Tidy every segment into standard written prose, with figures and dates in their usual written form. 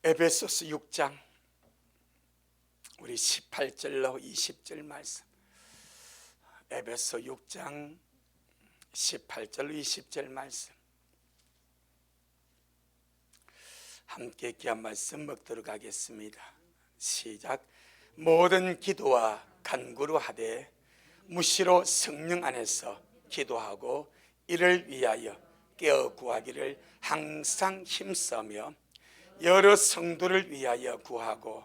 에베소서 6장 우리 18절로 20절 말씀, 에베소 6장 18절로 20절 말씀 함께 귀한 말씀 먹도록 하겠습니다. 시작. 모든 기도와 간구로 하되 무시로 성령 안에서 기도하고 이를 위하여 깨어 구하기를 항상 힘써며 여러 성도를 위하여 구하고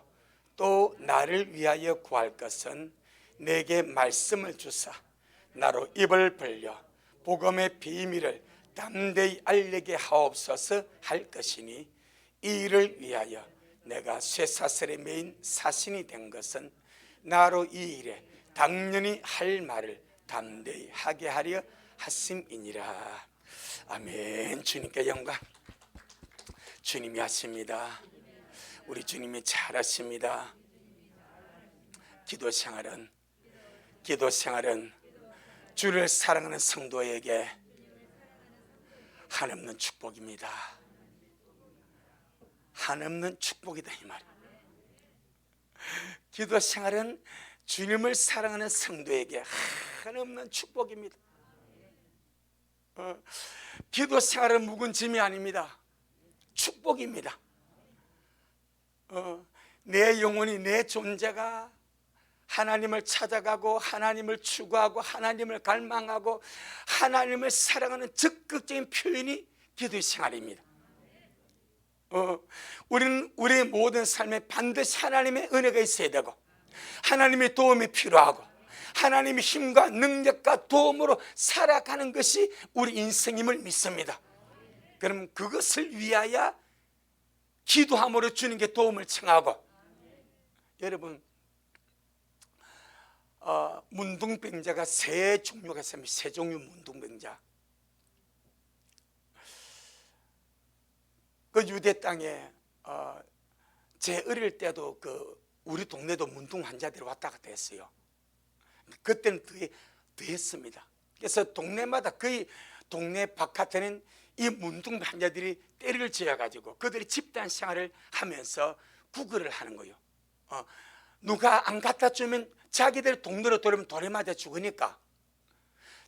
또 나를 위하여 구할 것은 내게 말씀을 주사 나로 입을 벌려 복음의 비밀을 담대히 알리게 하옵소서 할 것이니 이 일을 위하여 내가 쇠사슬에 매인 사신이 된 것은 나로 이 일에 당연히 할 말을 담대히 하게 하려 하심이니라. 아멘. 주님께 영광. 주님이 하십니다. 우리 주님이 잘하십니다. 기도 생활은 주를 사랑하는 성도에게 한없는 축복입니다. 한없는 축복이다 이 말이에요. 기도 생활은 주님을 사랑하는 성도에게 한없는 축복입니다. 기도 생활은 묵은 짐이 아닙니다. 축복입니다. 내 영혼이, 내 존재가 하나님을 찾아가고 하나님을 추구하고 하나님을 갈망하고 하나님을 사랑하는 적극적인 표현이 기도의 생활입니다. 우리는 우리의 모든 삶에 반드시 하나님의 은혜가 있어야 되고 하나님의 도움이 필요하고 하나님의 힘과 능력과 도움으로 살아가는 것이 우리 인생임을 믿습니다. 그럼 그것을 위하여 기도함으로 주님께 도움을 청하고, 여러분 문둥병자가 세 종류가 있습니다. 세 종류 문둥병자. 그 유대 땅에 제 어릴 때도 우리 동네도 문둥 환자들이 왔다 갔다 했어요. 그때는 더했습니다. 그래서 동네마다 거의 동네 바깥에는 이 문둥 환자들이 떼를 지어가지고 그들이 집단 생활을 하면서 구걸을 하는 거예요. 누가 안 갖다 주면 자기들 동네로 돌아오면 돌에 맞아 죽으니까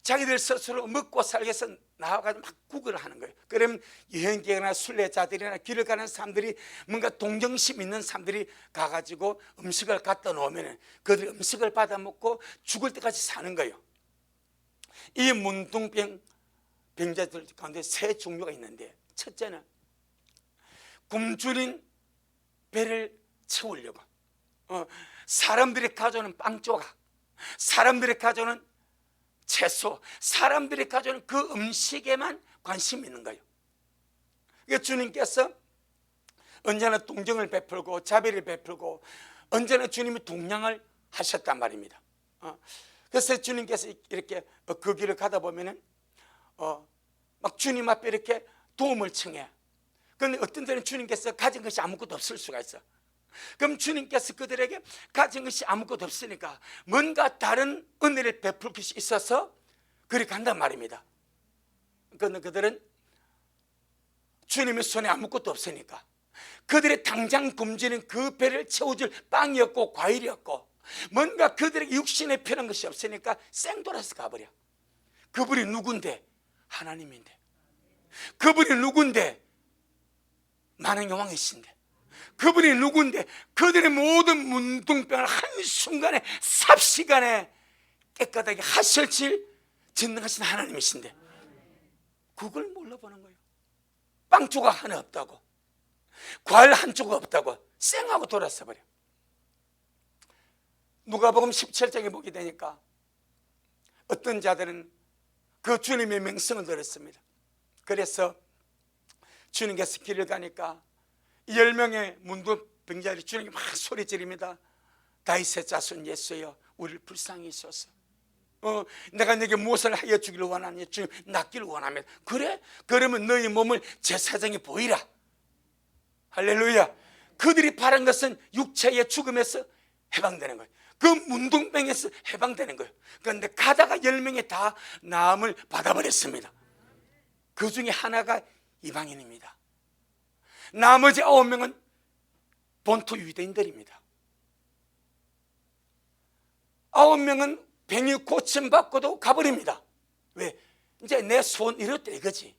자기들 스스로 먹고 살기 위해서 나와가지고 막 구걸을 하는 거예요. 그러면 여행객이나 순례자들이나 길을 가는 사람들이 뭔가 동정심 있는 사람들이 가가지고 음식을 갖다 놓으면 그들이 음식을 받아 먹고 죽을 때까지 사는 거예요. 이 문둥병자들 가운데 세 종류가 있는데, 첫째는 굶주린 배를 채우려고 사람들이 가져오는 빵 조각, 사람들이 가져오는 채소, 사람들이 가져오는 그 음식에만 관심이 있는 거예요. 그러니까 주님께서 언제나 동정을 베풀고 자비를 베풀고 언제나 주님이 동량을 하셨단 말입니다. 그래서 주님께서 이렇게 그 길을 가다 보면은 막 주님 앞에 이렇게 도움을 청해. 그런데 어떤 때는 주님께서 가진 것이 아무것도 없을 수가 있어. 그럼 주님께서 그들에게 가진 것이 아무것도 없으니까 뭔가 다른 은혜를 베풀 것이 있어서 그리 간단 말입니다. 그런데 그들은 주님의 손에 아무것도 없으니까 그들의 당장 굶주린 그 배를 채워줄 빵이었고 과일이었고 뭔가 그들에게 육신에 필요한 것이 없으니까 생돌아서 가버려. 그분이 누군데? 하나님인데. 그분이 누군데? 만왕의 왕이신데. 그분이 누군데? 그들의 모든 문둥병을 한순간에 삽시간에 깨끗하게 하실지 전능하신 하나님이신데 그걸 몰라보는 거예요. 빵 조각 하나 없다고, 과일 한 조각 없다고 쌩하고 돌아서 버려. 누가복음 17장에 보게 되니까 어떤 자들은 그 주님의 명성을 들었습니다. 그래서 주님께서 길을 가니까 10명의 문둥병자들이 주님께 막 소리 지릅니다. 다윗의 자손 예수여 우리를 불쌍히 여소서. 내가 너에게 무엇을 하여 주기를 원하니? 주님 낫기를 원합니다. 그래? 그러면 너희 몸을 제사장에 보이라. 할렐루야. 그들이 바란 것은 육체의 죽음에서 해방되는 거예요. 그 문둥병에서 해방되는 거예요. 그런데 가다가 10명이 다 나음을 받아버렸습니다. 그 중에 하나가 이방인입니다. 나머지 9명은 본토 유대인들입니다. 9명은 병이 고침받고도 가버립니다. 왜? 이제 내 손 이렇다 이거지.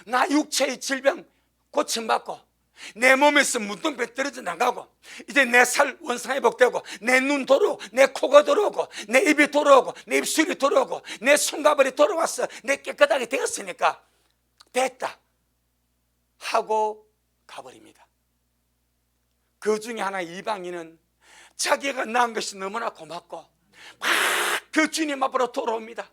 나 육체의 질병 고침받고 내 몸에서 문둥병 떨어져 나가고 이제 내 살 원상 회복되고 내 눈 돌아오고 내 코가 돌아오고 내 입이 돌아오고 내 입술이 돌아오고 내 손과 발이 돌아왔어. 내 깨끗하게 되었으니까 됐다 하고 가버립니다. 그 중에 하나 이방인은 자기가 낳은 것이 너무나 고맙고 막 그 주님 앞으로 돌아옵니다.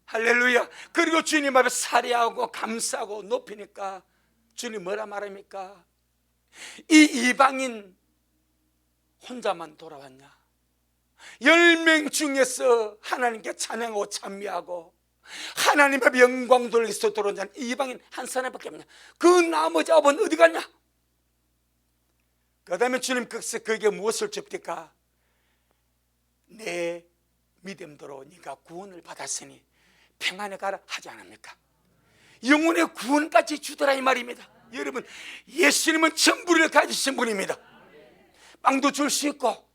할렐루야. 그리고 주님 앞에 살해하고 감싸고 높이니까 주님 뭐라 말합니까? 이 이방인 혼자만 돌아왔냐? 10명 중에서 하나님께 찬양하고 찬미하고 하나님 앞에 영광 돌리서 돌아온 자는 이방인 한 사람밖에 없냐? 그 나머지 아홉은 어디 갔냐? 그 다음에 주님께서 그에게 무엇을 줍니까? 내 믿음대로 네가 구원을 받았으니 평안에 가라 하지 않습니까? 영혼의 구원까지 주더라 이 말입니다. 여러분, 예수님은 전부를 가지신 분입니다. 빵도 줄 수 있고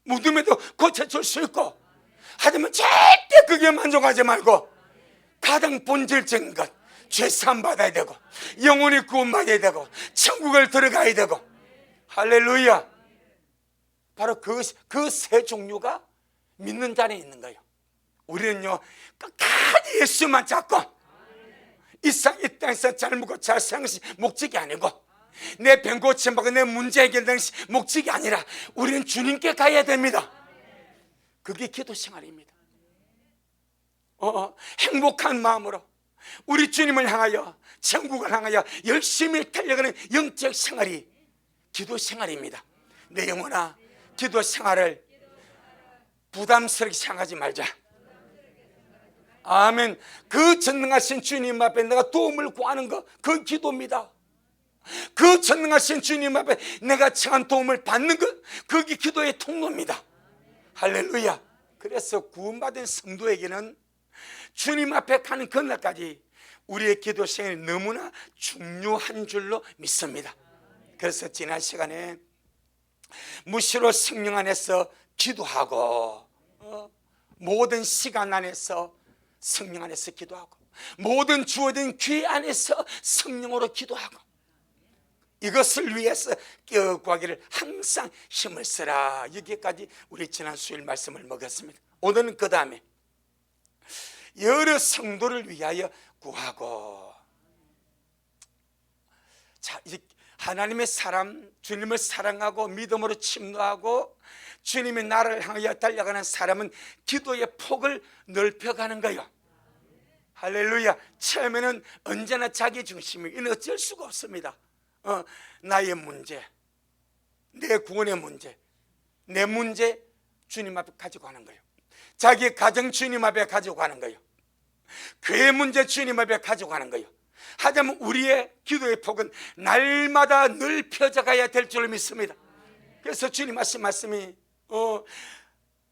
무덤에도 고쳐줄 수 있고, 하지만 절대 그게 만족하지 말고 가장 본질적인 것, 죄사함 받아야 되고 영혼이 구원받아야 되고 천국을 들어가야 되고. 할렐루야. 바로 그 세 종류가 믿는 자리에 있는 거예요. 우리는요 끝까지 예수만 잡고 이 땅에서 잘 먹고 잘 사는 것이 목적이 아니고 내 병 고침받고 내 문제 해결되는 것이 목적이 아니라 우리는 주님께 가야 됩니다. 그게 기도 생활입니다. 행복한 마음으로 우리 주님을 향하여 천국을 향하여 열심히 달려가는 영적 생활이 기도 생활입니다. 내 영혼아, 기도 생활을 부담스럽게 생각하지 말자. 아멘. 그 전능하신 주님 앞에 내가 도움을 구하는 것, 그 기도입니다. 그 전능하신 주님 앞에 내가 청한 도움을 받는 것, 그게 기도의 통로입니다. 할렐루야. 그래서 구원받은 성도에게는 주님 앞에 가는 그날까지 우리의 기도 생활이 너무나 중요한 줄로 믿습니다. 그래서 지난 시간에 무시로 성령 안에서 기도하고 모든 시간 안에서 성령 안에서 기도하고 모든 주어진 기회 안에서 성령으로 기도하고 이것을 위해서 구하기를 항상 힘을 쓰라. 여기까지 우리 지난 수요일 말씀을 먹었습니다. 오늘은 그 다음에 여러 성도를 위하여 구하고. 자, 이제 하나님의 사람, 주님을 사랑하고 믿음으로 침노하고 주님의 나라를 향하여 달려가는 사람은 기도의 폭을 넓혀가는 거예요. 할렐루야. 처음에는 언제나 자기 중심이, 이는 어쩔 수가 없습니다. 나의 문제, 내 구원의 문제, 내 문제 주님 앞에 가지고 가는 거예요. 자기 가정 주님 앞에 가지고 가는 거예요. 그의 문제 주님 앞에 가지고 가는 거예요. 하자면 우리의 기도의 폭은 날마다 넓혀져 가야 될 줄을 믿습니다. 그래서 주님 하신 말씀이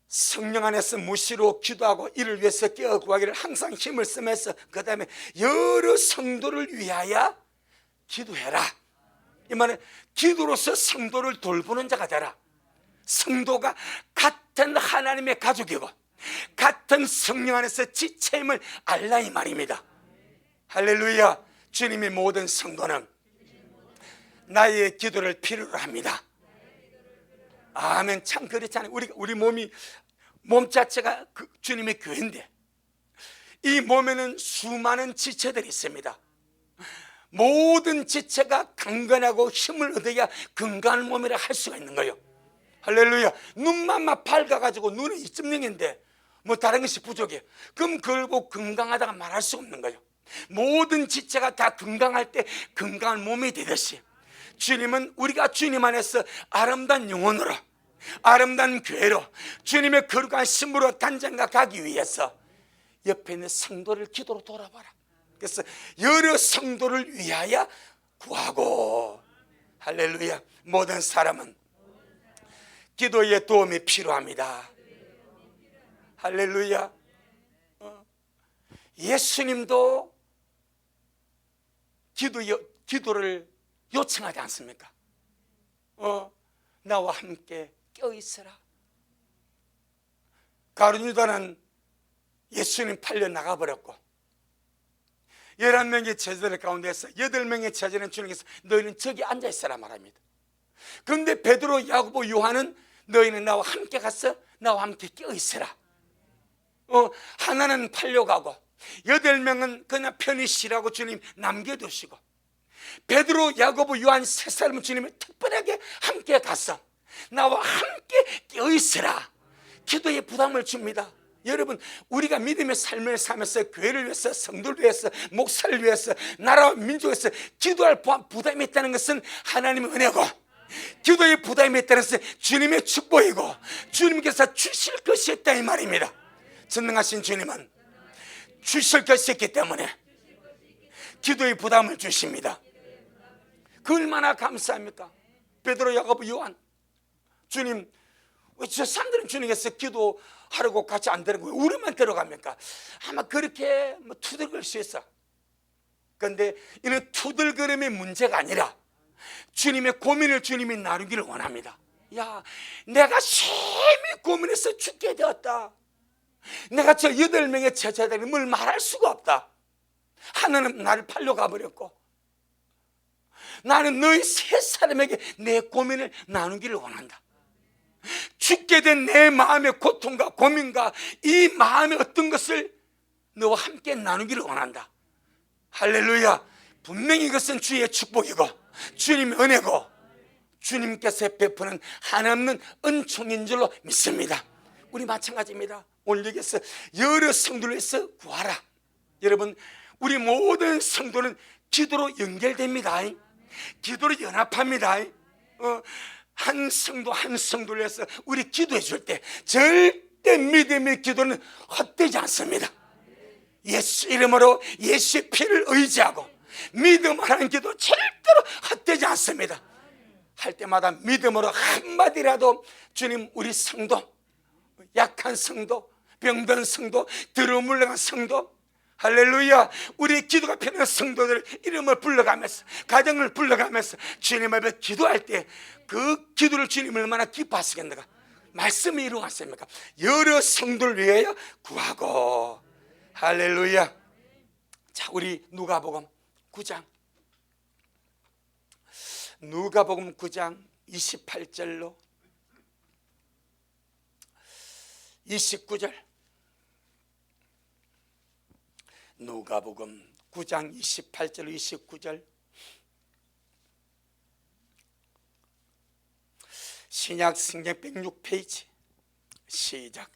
성령 안에서 무시로 기도하고 이를 위해서 깨어 구하기를 항상 힘을 쓰면서 그 다음에 여러 성도를 위하여 기도해라. 이 말은 기도로서 성도를 돌보는 자가 되라. 성도가 같은 하나님의 가족이고 같은 성령 안에서 지체임을 알라 이 말입니다. 할렐루야. 주님의 모든 성도는 나의 기도를 필요로 합니다. 아멘. 참 그렇잖아요. 우리 몸 자체가 주님의 교회인데 이 몸에는 수많은 지체들이 있습니다. 모든 지체가 강건하고 힘을 얻어야 건강한 몸이라 할 수가 있는 거예요. 할렐루야. 눈만 막 밝아가지고 눈은 2.0인데 뭐 다른 것이 부족해. 그럼 그걸 보고 건강하다가 말할 수 없는 거예요. 모든 지체가 다 건강할 때 건강한 몸이 되듯이 주님은 우리가 주님 안에서 아름다운 영혼으로 아름다운 교회로 주님의 거룩한 신부로 단장가 가기 위해서 옆에 있는 성도를 기도로 돌아봐라. 그래서 여러 성도를 위하여 구하고. 할렐루야. 모든 사람은 기도의 도움이 필요합니다. 할렐루야. 예수님도 기도를 요청하지 않습니까? 나와 함께 껴있으라. 가룟 유다는 예수님 팔려 나가버렸고 11명의 제자들 가운데서 8명의 제자는 주님께서 너희는 저기 앉아있으라 말합니다. 그런데 베드로, 야고보, 요한은 너희는 나와 함께 가서 나와 함께 껴있으라. 하나는 팔려가고 8명은 그냥 편히 쉬라고 주님 남겨두시고 베드로, 야고보, 요한 세 사람은 주님이 특별하게 함께 가서 나와 함께 껴있으라. 기도에 부담을 줍니다. 여러분, 우리가 믿음의 삶을 살면서 교회를 위해서, 성도를 위해서, 목사를 위해서, 나라와 민족을 위해서 기도할 부담이 있다는 것은 하나님의 은혜고, 기도의 부담이 있다는 것은 주님의 축복이고 주님께서 주실 것이 있다 이 말입니다. 전능하신 주님은 주실 것이 있기 때문에 기도의 부담을 주십니다. 그 얼마나 감사합니까? 베드로, 야고보, 요한, 주님, 왜 저 사람들은 주님께서 기도하려고 같이 안 되는 거예요? 우리만 들어갑니까? 아마 그렇게 투덜거릴 수 있어. 그런데 이는 투덜거림의 문제가 아니라 주님의 고민을 주님이 나누기를 원합니다. 야, 내가 심히 고민해서 죽게 되었다. 내가 저 8명의 제자들이 뭘 말할 수가 없다. 하나는 나를 팔려 가버렸고 나는 너희 세 사람에게 내 고민을 나누기를 원한다. 죽게 된 내 마음의 고통과 고민과 이 마음의 어떤 것을 너와 함께 나누기를 원한다. 할렐루야. 분명히 이것은 주의 축복이고 주님의 은혜고 주님께서 베푸는 한없는 은총인 줄로 믿습니다. 우리 마찬가지입니다. 오늘 여기서 여러 성도를 위해서 구하라. 여러분, 우리 모든 성도는 기도로 연결됩니다. 기도로 연합합니다. 한 성도 한 성도를 위해서 우리 기도해 줄 때 절대 믿음의 기도는 헛되지 않습니다. 예수 이름으로 예수의 피를 의지하고 믿음하는 기도 절대로 헛되지 않습니다. 할 때마다 믿음으로 한마디라도 주님, 우리 성도, 약한 성도, 병든 성도, 들어물러간 성도, 할렐루야, 우리 기도가 필요한 성도들 이름을 불러가면서, 가정을 불러가면서 주님 앞에 기도할 때 그 기도를 주님 얼마나 기뻐하시겠는가. 말씀이 이루어졌습니까? 여러 성도를 위하여 구하고. 할렐루야. 자, 우리 누가복음 9장 28절로 29절. 누가복음 9장 28절 29절. 신약 성경 106페이지. 시작.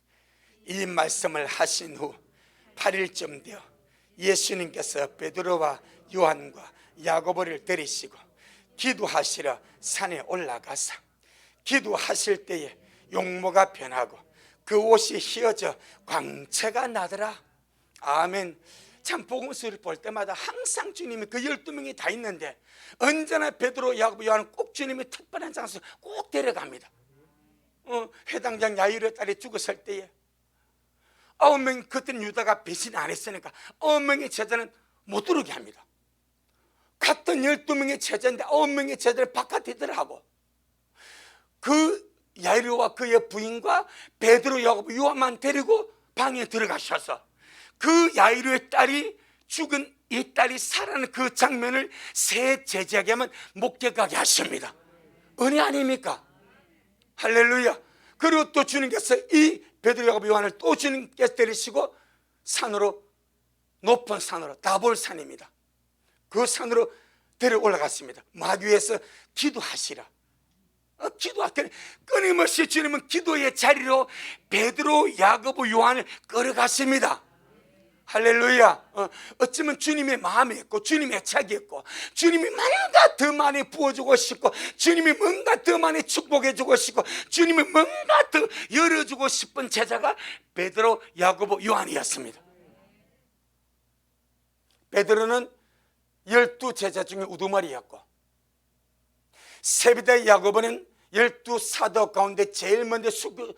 이 말씀을 하신 후 8일쯤 되어 예수님께서 베드로와 요한과 야고보를 데리시고 기도하시러 산에 올라가사 기도하실 때에 용모가 변하고 그 옷이 휘어져 광채가 나더라. 아멘. 참 복음서를 볼 때마다 항상 주님이 그 12명이 다 있는데 언제나 베드로, 야고보, 요한은 꼭 주님이 특별한 장소에 꼭 데려갑니다. 해당장 야이로의 딸이 죽었을 때에 9명, 그때는 유다가 배신 안 했으니까 9명의 제자는 못 들어오게 합니다. 같은 12명의 제자인데 9명의 제자를 바깥에 들어가고 그 야이로와 그의 부인과 베드로, 야고보, 요한만 데리고 방에 들어가셔서 그 야이로의 딸이 죽은 이 딸이 살아나는 그 장면을 새 제자에게만 목격하게 하십니다. 은혜 아닙니까? 할렐루야. 그리고 또 주님께서 이 베드로, 야고보, 요한을 또 주님께서 데리시고 산으로, 높은 산으로, 다볼산입니다. 그 산으로 데려 올라갔습니다. 마귀에서 기도하시라. 기도할 때 끊임없이 주님은 기도의 자리로 베드로, 야고보, 요한을 끌어갔습니다. 할렐루야. 어쩌면 주님의 마음이 있고 주님의 착이 있고 주님이 뭔가 더 많이 부어주고 싶고 주님이 뭔가 더 많이 축복해주고 싶고 주님이 뭔가 더 열어주고 싶은 제자가 베드로, 야고보, 요한이었습니다. 베드로는 12제자 중에 우두머리였고 세베대 야고보는 12사도 가운데 제일 먼저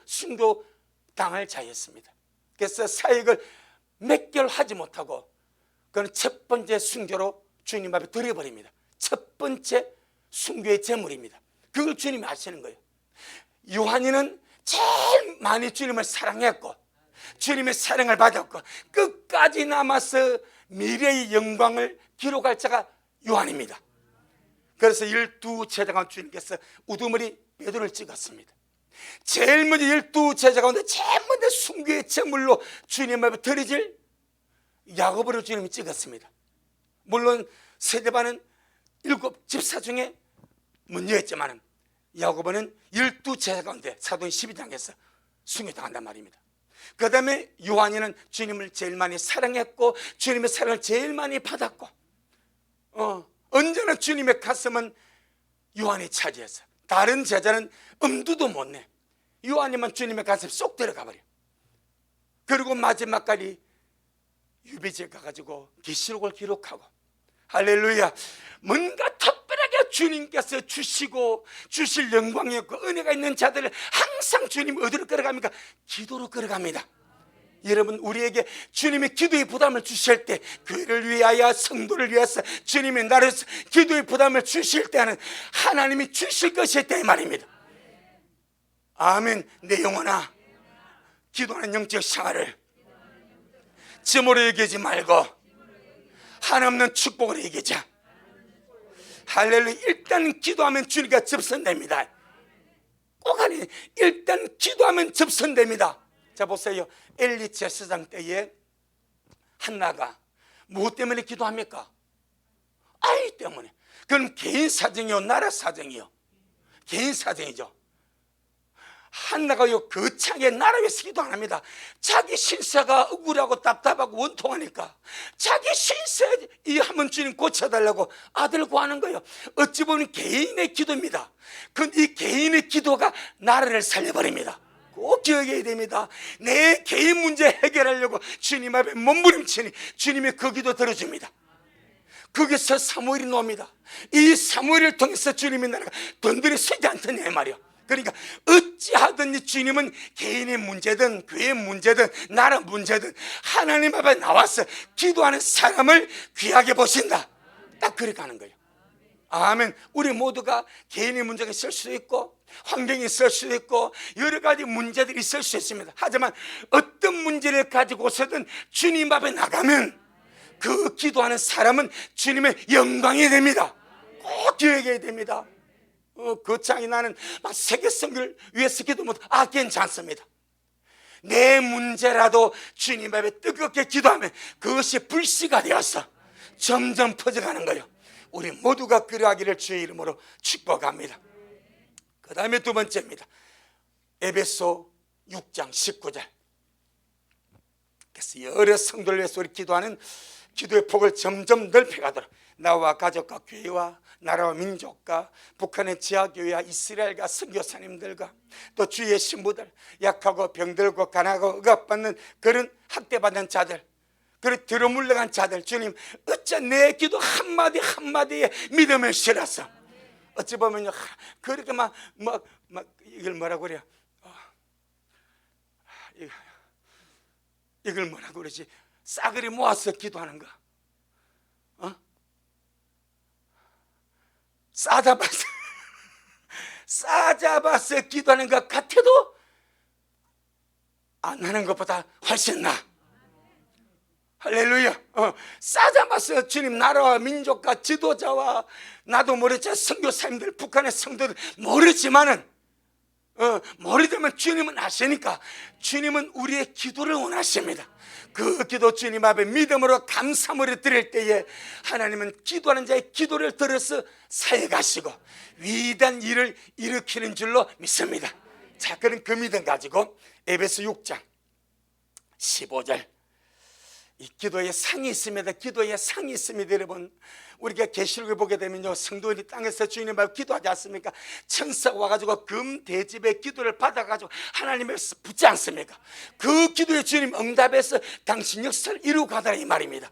순교당할 자였습니다. 그래서 사역을 몇 개월 하지 못하고 그는 첫 번째 순교로 주님 앞에 들여버립니다. 첫 번째 순교의 제물입니다. 그걸 주님이 아시는 거예요. 요한이는 제일 많이 주님을 사랑했고 주님의 사랑을 받았고 끝까지 남아서 미래의 영광을 기록할 자가 요한입니다. 그래서 12제자 가운데 주님께서 우두머리 베드로를 찍었습니다. 제일 먼저 12제자 가운데 제일 먼저 순교의 제물로 주님 앞에 드려질 야고보를 주님이 찍었습니다. 물론 세대반은 7 집사 중에 먼저였지만 야고보는 12제자 가운데 사도행 12장에서 순교당한단 말입니다. 그 다음에 요한이는 주님을 제일 많이 사랑했고 주님의 사랑을 제일 많이 받았고 언제나 주님의 가슴은 요한이 차지했어요. 다른 제자는 엄두도 못 내. 요한이만 주님의 가슴에 쏙 들어가 버려. 그리고 마지막까지 유배지에 가가지고 계시록을 기록하고 할렐루야, 뭔가 특별하게 주님께서 주시고 주실 영광이었고 은혜가 있는 자들을 항상 주님 어디로 끌어갑니까? 기도로 끌어갑니다. 여러분, 우리에게 주님의 기도의 부담을 주실 때, 교회를 위하여 성도를 위해서 주님의 나를 기도의 부담을 주실 때는 하나님이 주실 것일 때 말입니다. 아멘. 내 영혼아, 기도하는 영적 생활을 짐으로 여기지 말고 한없는 축복으로 여기자. 할렐루야. 일단 기도하면 주님과 접선됩니다. 꼭 아니, 일단 기도하면 접선됩니다. 자, 보세요. 엘리 제사장 때에 한나가 무엇 때문에 기도합니까? 아이 때문에. 그럼 개인 사정이요, 나라 사정이요? 개인 사정이죠. 한나가요, 거창하게 나라 위해서 기도 안 합니다. 자기 신세가 억울하고 답답하고 원통하니까 자기 신세 이 한번 주님 고쳐달라고 아들 구하는 거예요. 어찌 보면 개인의 기도입니다. 그런데 이 개인의 기도가 나라를 살려버립니다. 꼭 기억해야 됩니다. 내 개인 문제 해결하려고 주님 앞에 몸부림치니 주님이 그 기도 들어줍니다. 거기서 사무엘이 나옵니다. 이 사무엘을 통해서 주님의 나라가 던들이 서지 않더냐 말이야. 그러니까 어찌하든지 주님은 개인의 문제든 교회의 문제든 나라 문제든 하나님 앞에 나와서 기도하는 사람을 귀하게 보신다. 딱 그렇게 하는 거예요. 아멘. 우리 모두가 개인의 문제가 있을 수도 있고 환경이 있을 수도 있고 여러 가지 문제들이 있을 수 있습니다. 하지만 어떤 문제를 가지고서든 주님 앞에 나가면 그 기도하는 사람은 주님의 영광이 됩니다. 꼭 기억해야 됩니다. 거창이 나는 막 세계 선교를 위해서 기도 못, 괜찮습니다. 내 문제라도 주님 앞에 뜨겁게 기도하면 그것이 불씨가 되어서 점점 퍼져가는 거예요. 우리 모두가 그러하기를 주의 이름으로 축복합니다. 그 다음에 두 번째입니다. 에베소 6장 19절. 그래서 여러 성도를 위해서 우리 기도하는 기도의 폭을 점점 넓혀가도록 나와 가족과 교회와 나라와 민족과 북한의 지하교회와 이스라엘과 선교사님들과 또 주의 신부들, 약하고 병들고 가난하고 억압받는 그런 학대받는 자들, 그리고 들어물러간 자들, 주님 어째 내 기도 한마디 한마디에 믿음을 실어서 어찌 보면요 그렇게 막 이걸 뭐라고 그래요? 이걸 뭐라고 그러지? 싸그리 모아서 기도하는 거. 싸잡아서 기도하는 것 같아도 안 하는 것보다 훨씬 나아. 할렐루야. 싸잡아서 주님 나라와 민족과 지도자와 나도 모르지 선교사님들 북한의 성도들 모르지만은 모르지만 주님은 아시니까 주님은 우리의 기도를 원하십니다. 그 기도 주님 앞에 믿음으로 감사물을 드릴 때에 하나님은 기도하는 자의 기도를 들어서 사역하시고 위대한 일을 일으키는 줄로 믿습니다. 자, 그런 그 믿음 가지고 에베소 6장 15절 이 기도의 상이 있습니다. 기도의 상이 있습니다. 여러분, 우리가 계시록을 보게 되면요 성도들이 땅에서 주님 앞에 기도하지 않습니까? 천사가 와가지고 금대접의 기도를 받아가지고 하나님 앞에서 붙지 않습니까? 그 기도에 주님 응답해서 당신 역사를 이루고 가더라 이 말입니다.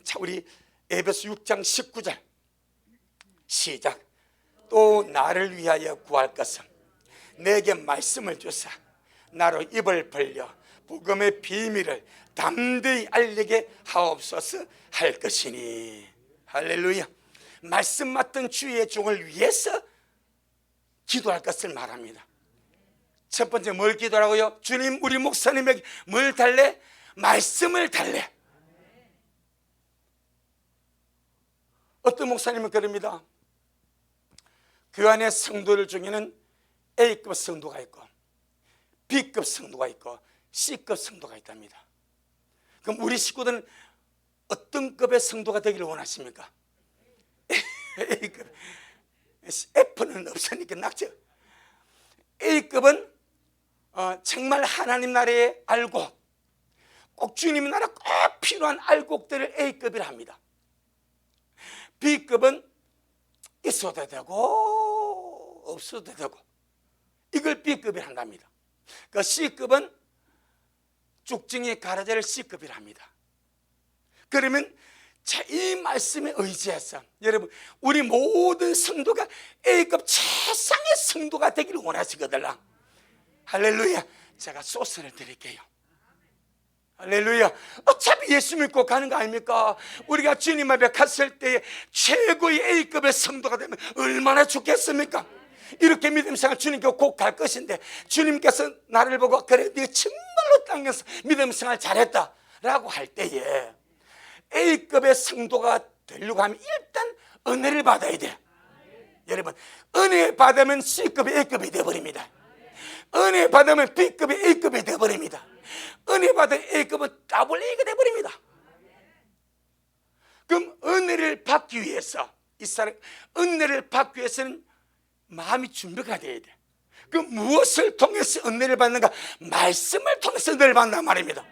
자, 우리 에베소 6장 19절 시작. 또 나를 위하여 구할 것은 내게 말씀을 주사 나로 입을 벌려 복음의 비밀을 담대히 알리게 하옵소서 할 것이니. 할렐루야. 말씀 맡은 주의 종을 위해서 기도할 것을 말합니다. 첫 번째 뭘 기도하라고요? 주님, 우리 목사님에게 뭘 달래? 말씀을 달래. 어떤 목사님은 그럽니다. 그 안에 성도들 중에는 A급 성도가 있고 B급 성도가 있고 C급 성도가 있답니다. 그럼 우리 식구들은 어떤 급의 성도가 되기를 원하십니까? A급. F는 없으니까 낙제. A급은 정말 하나님 나라에 알고 꼭 주님 나라 꼭 필요한 알곡들을 A급이라 합니다. B급은 있어도 되고 없어도 되고 이걸 B급이라 한답니다. 그 C급은 쭉증이 가라제를 C급이라 합니다. 그러면 자, 이 말씀에 의지해서 여러분 우리 모든 성도가 A급 최상의 성도가 되기를 원하시거든요. 할렐루야. 제가 소스를 드릴게요. 할렐루야. 어차피 예수 믿고 가는 거 아닙니까? 우리가 주님 앞에 갔을 때 최고의 A급의 성도가 되면 얼마나 좋겠습니까? 이렇게 믿음 생활 주님께 꼭 갈 것인데 주님께서 나를 보고 그래 네가 정말로 땅에서 믿음 생활 잘했다 라고 할 때에 A급의 성도가 되려고 하면 일단 은혜를 받아야 돼요. 여러분 은혜 받으면 C급이 A급이 되어버립니다. 은혜 받으면 B급이 A급이 되어버립니다. 은혜 받은 A급은 더블 A가 되어버립니다. 그럼 은혜를 받기 위해서 이 사람 은혜를 받기 위해서는 마음이 준비가 돼야 돼. 그럼 무엇을 통해서 은혜를 받는가? 말씀을 통해서 은혜를 받는단 말입니다.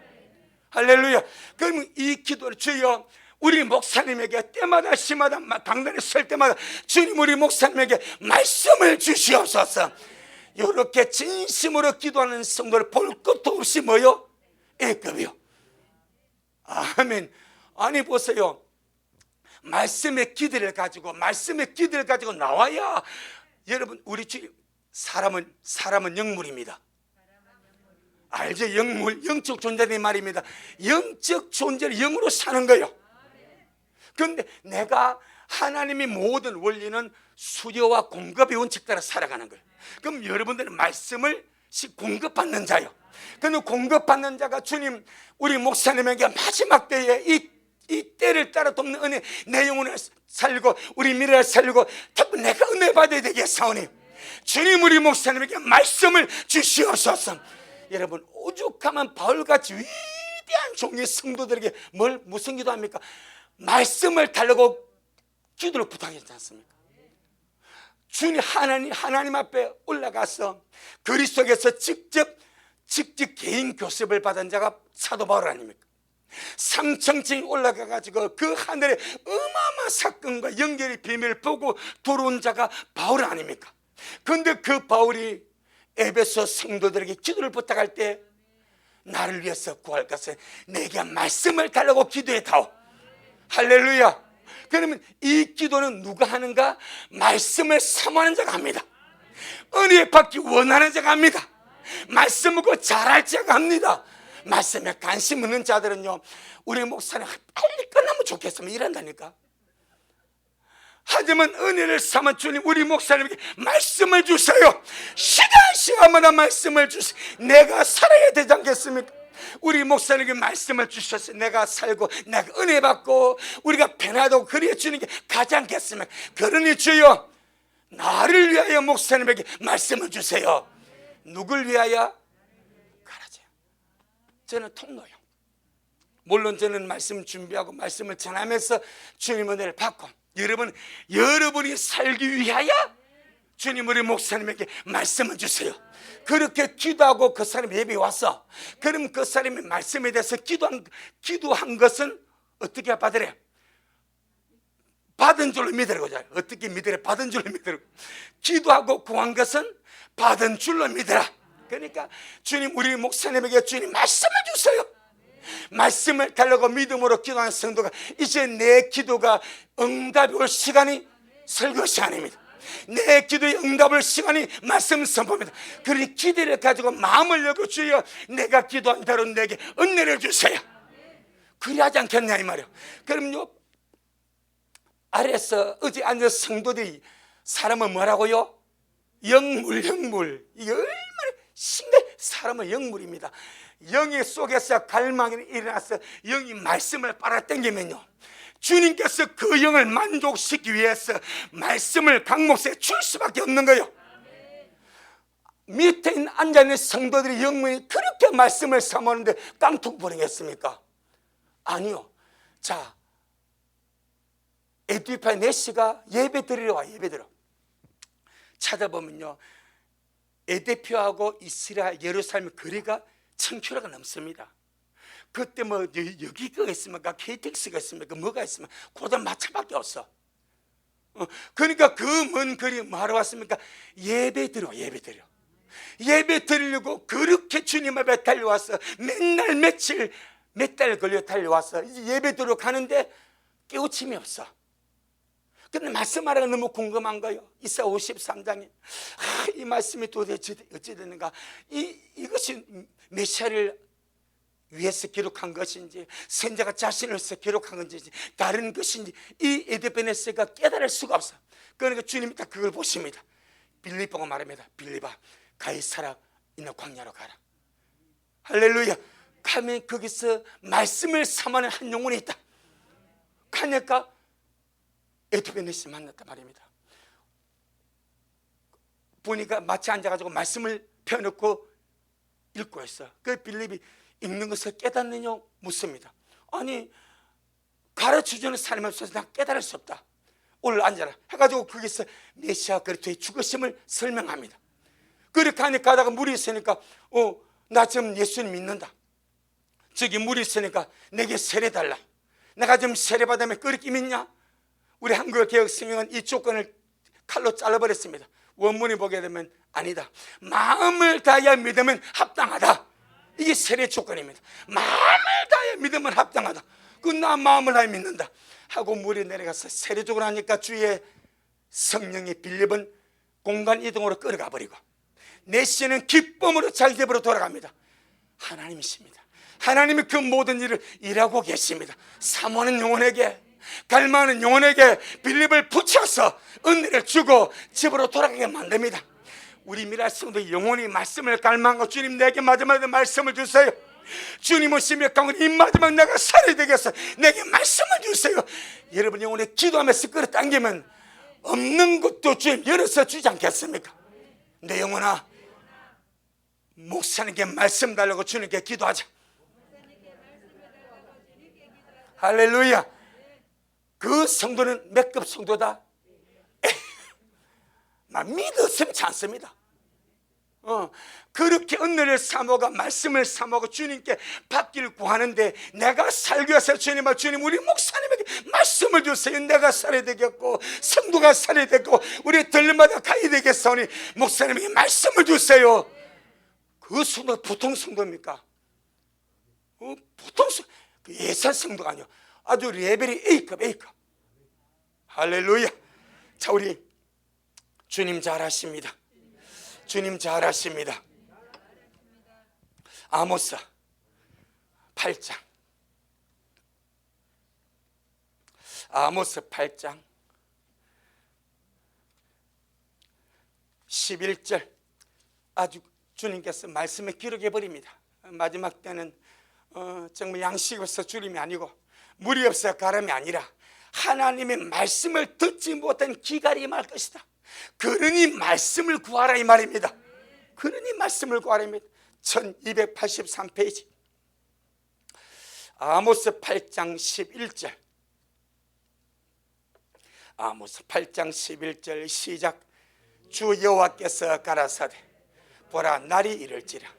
할렐루야. 그럼 이 기도를 주여 우리 목사님에게 때마다 시마다 강단에 설 때마다 주님 우리 목사님에게 말씀을 주시옵소서. 이렇게 진심으로 기도하는 성도를 볼 것도 없이 뭐요? A급이요. 아멘. 아니 보세요. 말씀의 기대를 가지고 나와야 여러분 우리 주님 사람은 영물입니다. 알죠? 영물, 영적 존재의 말입니다. 영적 존재를 영으로 사는 거예요. 그런데 내가 하나님의 모든 원리는 수요와 공급의 원칙 따라 살아가는 거예요. 그럼 여러분들은 말씀을 공급받는 자요. 그런데 공급받는 자가 주님 우리 목사님에게 마지막 때에 이 때를 따라 돕는 은혜 내 영혼을 살리고 우리 미래를 살리고 내가 은혜 받아야 되겠사오니 주님 우리 목사님에게 말씀을 주시옵소서. 여러분 오죽하면 바울같이 위대한 종의 성도들에게 무슨 기도합니까? 말씀을 달라고 기도를 부탁했지 않습니까? 주님 하나님 앞에 올라가서 그리스도께서 직접 개인 교습을 받은 자가 사도 바울 아닙니까? 삼층층 올라가 가지고 그 하늘의 어마어마한 사건과 연결의 비밀을 보고 들어온 자가 바울 아닙니까? 그런데 그 바울이 에베소 성도들에게 기도를 부탁할 때 나를 위해서 구할 것은 내게 말씀을 달라고 기도했다오. 할렐루야. 그러면 이 기도는 누가 하는가? 말씀을 사모하는 자가 합니다. 은혜 받기 원하는 자가 합니다. 말씀 먹고 잘할 자가 합니다. 말씀에 관심 없는 자들은요 우리 목사님 빨리 끝나면 좋겠으면 이런다니까. 하지만 은혜를 삼아 주님 우리 목사님에게 말씀을 주세요. 시간마다 말씀을 주세요. 내가 살아야 되지 않겠습니까? 우리 목사님에게 말씀을 주셔서 내가 살고 내가 은혜 받고 우리가 변화되고 그리해 주는 게 가지 않겠습니까? 그러니 주여 나를 위하여 목사님에게 말씀을 주세요. 누굴 위하여? 가라지. 저는 통로요. 물론 저는 말씀 준비하고 말씀을 전하면서 주님 은혜를 받고 여러분이 살기 위하여 주님 우리 목사님에게 말씀을 주세요. 그렇게 기도하고 그 사람이 예배에 왔어. 그럼 그 사람이 말씀에 대해서 기도한 것은 어떻게 받으래? 받은 줄로 믿으라고. 어떻게 믿으래? 받은 줄로 믿으라고. 기도하고 구한 것은 받은 줄로 믿으라. 그러니까 주님 우리 목사님에게 주님 말씀을 주세요. 말씀을 달라고 믿음으로 기도하는 성도가 이제 내 기도가 응답이 올 시간이 설 것이 아닙니다. 내 기도의 응답을 시간이 말씀 선포입니다. 그러니 기대를 가지고 마음을 열고 주여 내가 기도한 대로 내게 은혜를 주세요. 그래야지 않겠냐 이 말이에요. 그럼요 아래에서 어디 앉은 성도들이 사람을 뭐라고요? 영물. 이게 얼마나 신기해. 사람은 영물입니다. 영의 속에서 갈망이 일어나서 영이 말씀을 빨아당기면요, 주님께서 그 영을 만족시키기 위해서 말씀을 각 목사에 줄 수밖에 없는 거예요. 밑에 앉아있는 성도들이 영문이 그렇게 말씀을 삼았는데 깡통 불행했습니까? 아니요. 자, 에티오피아 네시가 예배 드리러 와. 예배 드려 찾아보면요, 에티오피아하고 이스라엘 예루살렘 거리가 1000km가 넘습니다. 그때 뭐 여기가 있습니까? KTX가 있습니까? 뭐가 있습니까? 고장마차밖에 없어. 그러니까 그 먼 거리 뭐하러 왔습니까? 예배 드려. 예배 드리려고 그렇게 주님 앞에 달려와서 맨날 며칠 몇 달 걸려 달려와서 이제 예배 드리러 가는데 깨우침이 없어. 근데 말씀하라가 너무 궁금한 거예요. 이사 53장에 이 말씀이 도대체 어찌 되는가, 이것이 메시아를 위해서 기록한 것인지 선자가 자신을 위해서 기록한 건지 다른 것인지 이 에드베네스가 깨달을 수가 없어. 그러니까 주님이 딱 그걸 보십니다. 빌립보가 말합니다. 빌립아, 가이사라 있는 광야로 가라. 할렐루야. 가면 거기서 말씀을 삼하는 한 영혼이 있다. 가니까 에드베네스 만났단 말입니다. 보니까 마치 앉아가지고 말씀을 펴놓고 읽고 있어. 그 빌립이 읽는 것을 깨닫느냐 묻습니다. 아니, 가르쳐주는 사람이 없어서 난 깨달을 수 없다. 오늘 앉아라 해가지고 거기서 메시아 그리스도의 죽으심을 설명합니다. 그렇게 하니까 가다가 물이 있으니까 나 지금 예수님 믿는다. 저기 물이 있으니까 내게 세례달라. 내가 지금 세례받으면 그렇게 믿냐? 우리 한국 개혁 성경은 이 조건을 칼로 잘라버렸습니다. 원문을 보게 되면 아니다. 마음을 다하여 믿으면 합당하다. 이게 세례 조건입니다. 마음을 다하여 믿으면 합당하다. 나 마음을 다하여 믿는다 하고 물이 내려가서 세례적으로 하니까 주의 성령이 빌립은 공간 이동으로 끌어가 버리고 내시는 기쁨으로 자기 집으로 돌아갑니다. 하나님이십니다. 하나님이 그 모든 일을 일하고 계십니다. 사모하는 영혼에게, 갈망하는 영혼에게 빌립을 붙여서 은혜를 주고 집으로 돌아가게 만듭니다. 우리 미랄 성도 영혼이 말씀을 갈망하고 주님 내게 마지막에 말씀을 주세요. 주님 오시면 강원이 마지막 내가 살이 되겠어. 내게 말씀을 주세요. 여러분 영혼이 기도하면서 끌어당기면 없는 것도 주님 열어서 주지 않겠습니까? 내 영혼아, 목사님께 말씀 달라고 주님께 기도하자. 할렐루야. 그 성도는 몇 급 성도다? 믿었으면 않습니다. 그렇게 은혜를 사모가 말씀을 사모고 주님께 받기를 구하는데 내가 살기 위해서 주님 우리 목사님에게 말씀을 주세요. 내가 살아야 되겠고 성도가 살아야 되고 우리 들마다 가야 되겠사오니 목사님에게 말씀을 주세요. 그 성도 보통 성도입니까? 보통 예산 성도가 아니요, 아주 레벨이 A급. 할렐루야. 자, 우리 주님 잘하십니다. 주님 잘하십니다. 아모스 8장. 아모스 8장 11절 아주 주님께서 말씀에 기록해 버립니다. 마지막 때는 정말 양식이 없어 주림이 아니고 물이 없어 가람이 아니라 하나님의 말씀을 듣지 못한 기갈이 말 것이다. 그러니 말씀을 구하라 이 말입니다. 그러니 말씀을 구하라입니다. 1283페이지 아모스 8장 11절. 아모스 8장 11절 시작. 주 여호와께서 가라사대 보라 날이 이를지라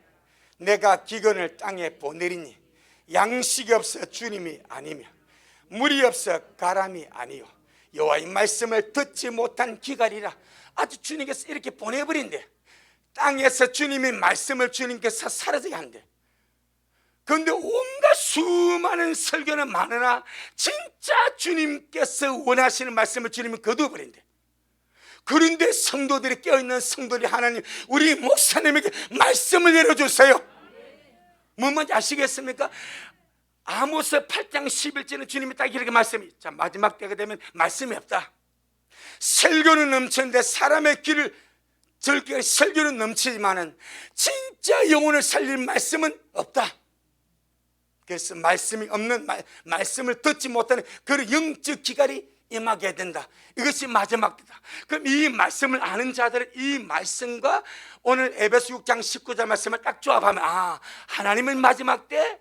내가 기근을 땅에 보내리니 양식이 없어 주님이 아니며 물이 없어 가람이 아니요 여호와의 말씀을 듣지 못한 기갈이라. 아주 주님께서 이렇게 보내버린대. 땅에서 주님의 말씀을 주님께서 사라지게 한대. 그런데 온갖 수많은 설교는 많으나 진짜 주님께서 원하시는 말씀을 주님이 거두어버린대. 그런데 성도들이 깨어있는 성도들이 하나님 우리 목사님에게 말씀을 내려주세요. 뭔 말인지 아시겠습니까? 아모스 8장 11절은 주님이 딱 이렇게 말씀이, 자, 마지막 때가 되면 말씀이 없다. 설교는 넘치는데 사람의 귀를 들게 설교는 넘치지만은 진짜 영혼을 살릴 말씀은 없다. 그래서 말씀이 없는 말씀을 듣지 못하는 그런 영적 기갈이 임하게 된다. 이것이 마지막 때다. 그럼 이 말씀을 아는 자들은 이 말씀과 오늘 에베소 6장 19절 말씀을 딱 조합하면, 아, 하나님은 마지막 때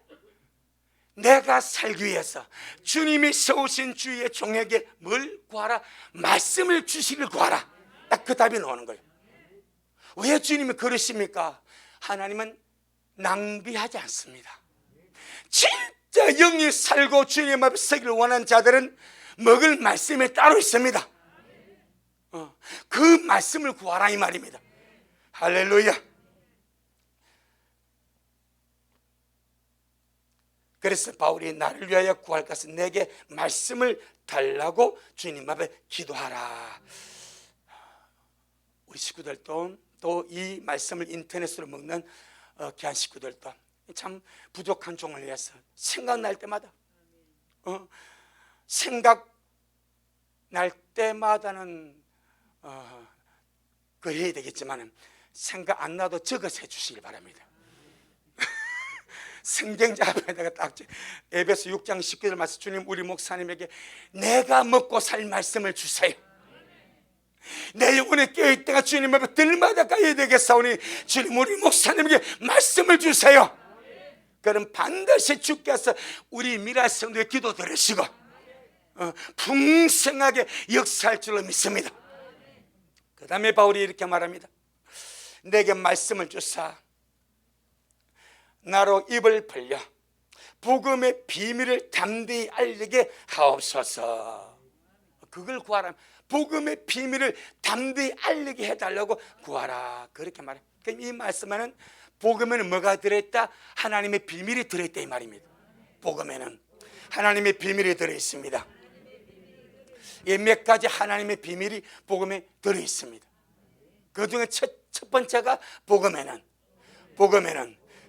내가 살기 위해서 주님이 세우신 주의 종에게 뭘 구하라? 말씀을 주시길 구하라. 딱 그 답이 나오는 거예요. 왜 주님이 그러십니까? 하나님은 낭비하지 않습니다. 진짜 영이 살고 주님 앞에 서기를 원하는 자들은 먹을 말씀이 따로 있습니다. 그 말씀을 구하라 이 말입니다. 할렐루야. 그래서 바울이 나를 위하여 구할 것은 내게 말씀을 달라고 주님 앞에 기도하라. 우리 식구들도 또 이 말씀을 인터넷으로 먹는 귀한 식구들도 참 부족한 종을 위해서 생각날 때마다 생각날 때마다는 그래야 되겠지만 생각 안 나도 적어서 해주시길 바랍니다. 성경자 앞에다가 딱 에베소 6장 19절 말씀, 주님 우리 목사님에게 내가 먹고 살 말씀을 주세요. 내 영혼에 깨어있다가 주님 앞에 들마다 가야 되겠사오니 주님 우리 목사님에게 말씀을 주세요. 그럼 반드시 주께서 우리 미라 성도의 기도 들으시고 풍성하게 역사할 줄로 믿습니다. 그 다음에 바울이 이렇게 말합니다. 내게 말씀을 주사 나로 입을 벌려 복음의 비밀을 담대히 알리게 하옵소서. 그걸 구하라. 복음의 비밀을 담대히 알리게 해달라고 구하라. 그렇게 말해요. 그럼 이 말씀에는 복음에는 뭐가 들어있다? 하나님의 비밀이 들어있다 이 말입니다. 복음에는 하나님의 비밀이 들어있습니다. 몇 가지 하나님의 비밀이 복음에 들어있습니다. 그 중에 첫 번째가 복음에는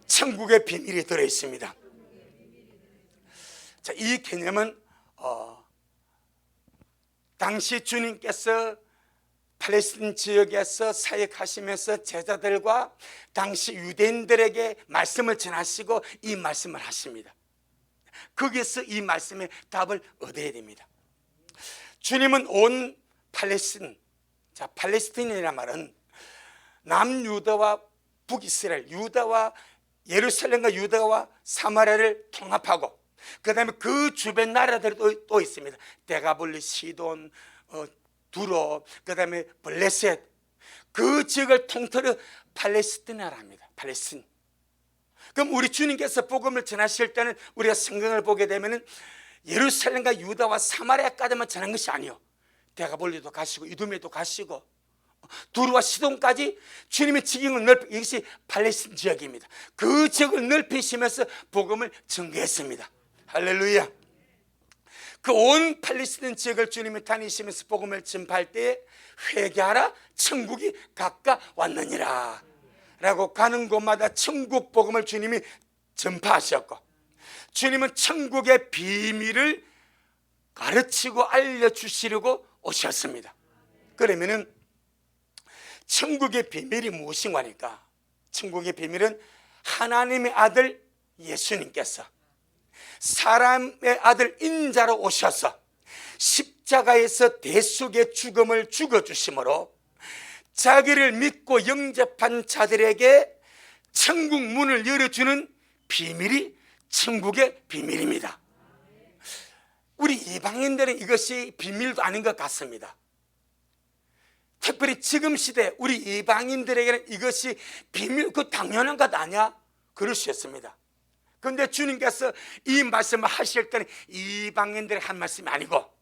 천국의 비밀이 들어있습니다. 자, 이 개념은 당시 주님께서 팔레스틴 지역에서 사역하시면서 제자들과 당시 유대인들에게 말씀을 전하시고 이 말씀을 하십니다. 거기에서 이 말씀의 답을 얻어야 됩니다. 주님은 온 팔레스틴, 자, 팔레스틴이라는 말은 남유다와 북이스라엘, 유다와 예루살렘과 유다와 사마리아를 통합하고 그 다음에 그 주변 나라들이 또 있습니다. 데가볼리, 시돈, 두로, 그 다음에 블레셋, 그 지역을 통틀어 팔레스티나라 합니다. 팔레스틴. 그럼 우리 주님께서 복음을 전하실 때는 우리가 성경을 보게 되면 예루살렘과 유다와 사마리아까지만 전한 것이 아니요, 데가볼리도 가시고 이두메도 가시고 두루와 시돈까지 주님의 지경을 넓히, 이것이 팔레스틴 지역입니다. 그 지역을 넓히시면서 복음을 전개했습니다. 할렐루야. 그 온 팔레스틴 지역을 주님이 다니시면서 복음을 전파할 때에 회개하라 천국이 가까웠느니라 라고 가는 곳마다 천국 복음을 주님이 전파하셨고, 주님은 천국의 비밀을 가르치고 알려주시려고 오셨습니다. 그러면은 천국의 비밀이 무엇인가 하니까, 천국의 비밀은 하나님의 아들 예수님께서 사람의 아들 인자로 오셔서 십자가에서 대속의 죽음을 죽어주심으로 자기를 믿고 영접한 자들에게 천국 문을 열어주는 비밀이 천국의 비밀입니다. 우리 이방인들은 이것이 비밀도 아닌 것 같습니다. 특별히 지금 시대 우리 이방인들에게는 이것이 비밀, 그 당연한 것 아니야? 그럴 수 있습니다. 그런데 주님께서 이 말씀을 하실 때는 이방인들의 한 말씀이 아니고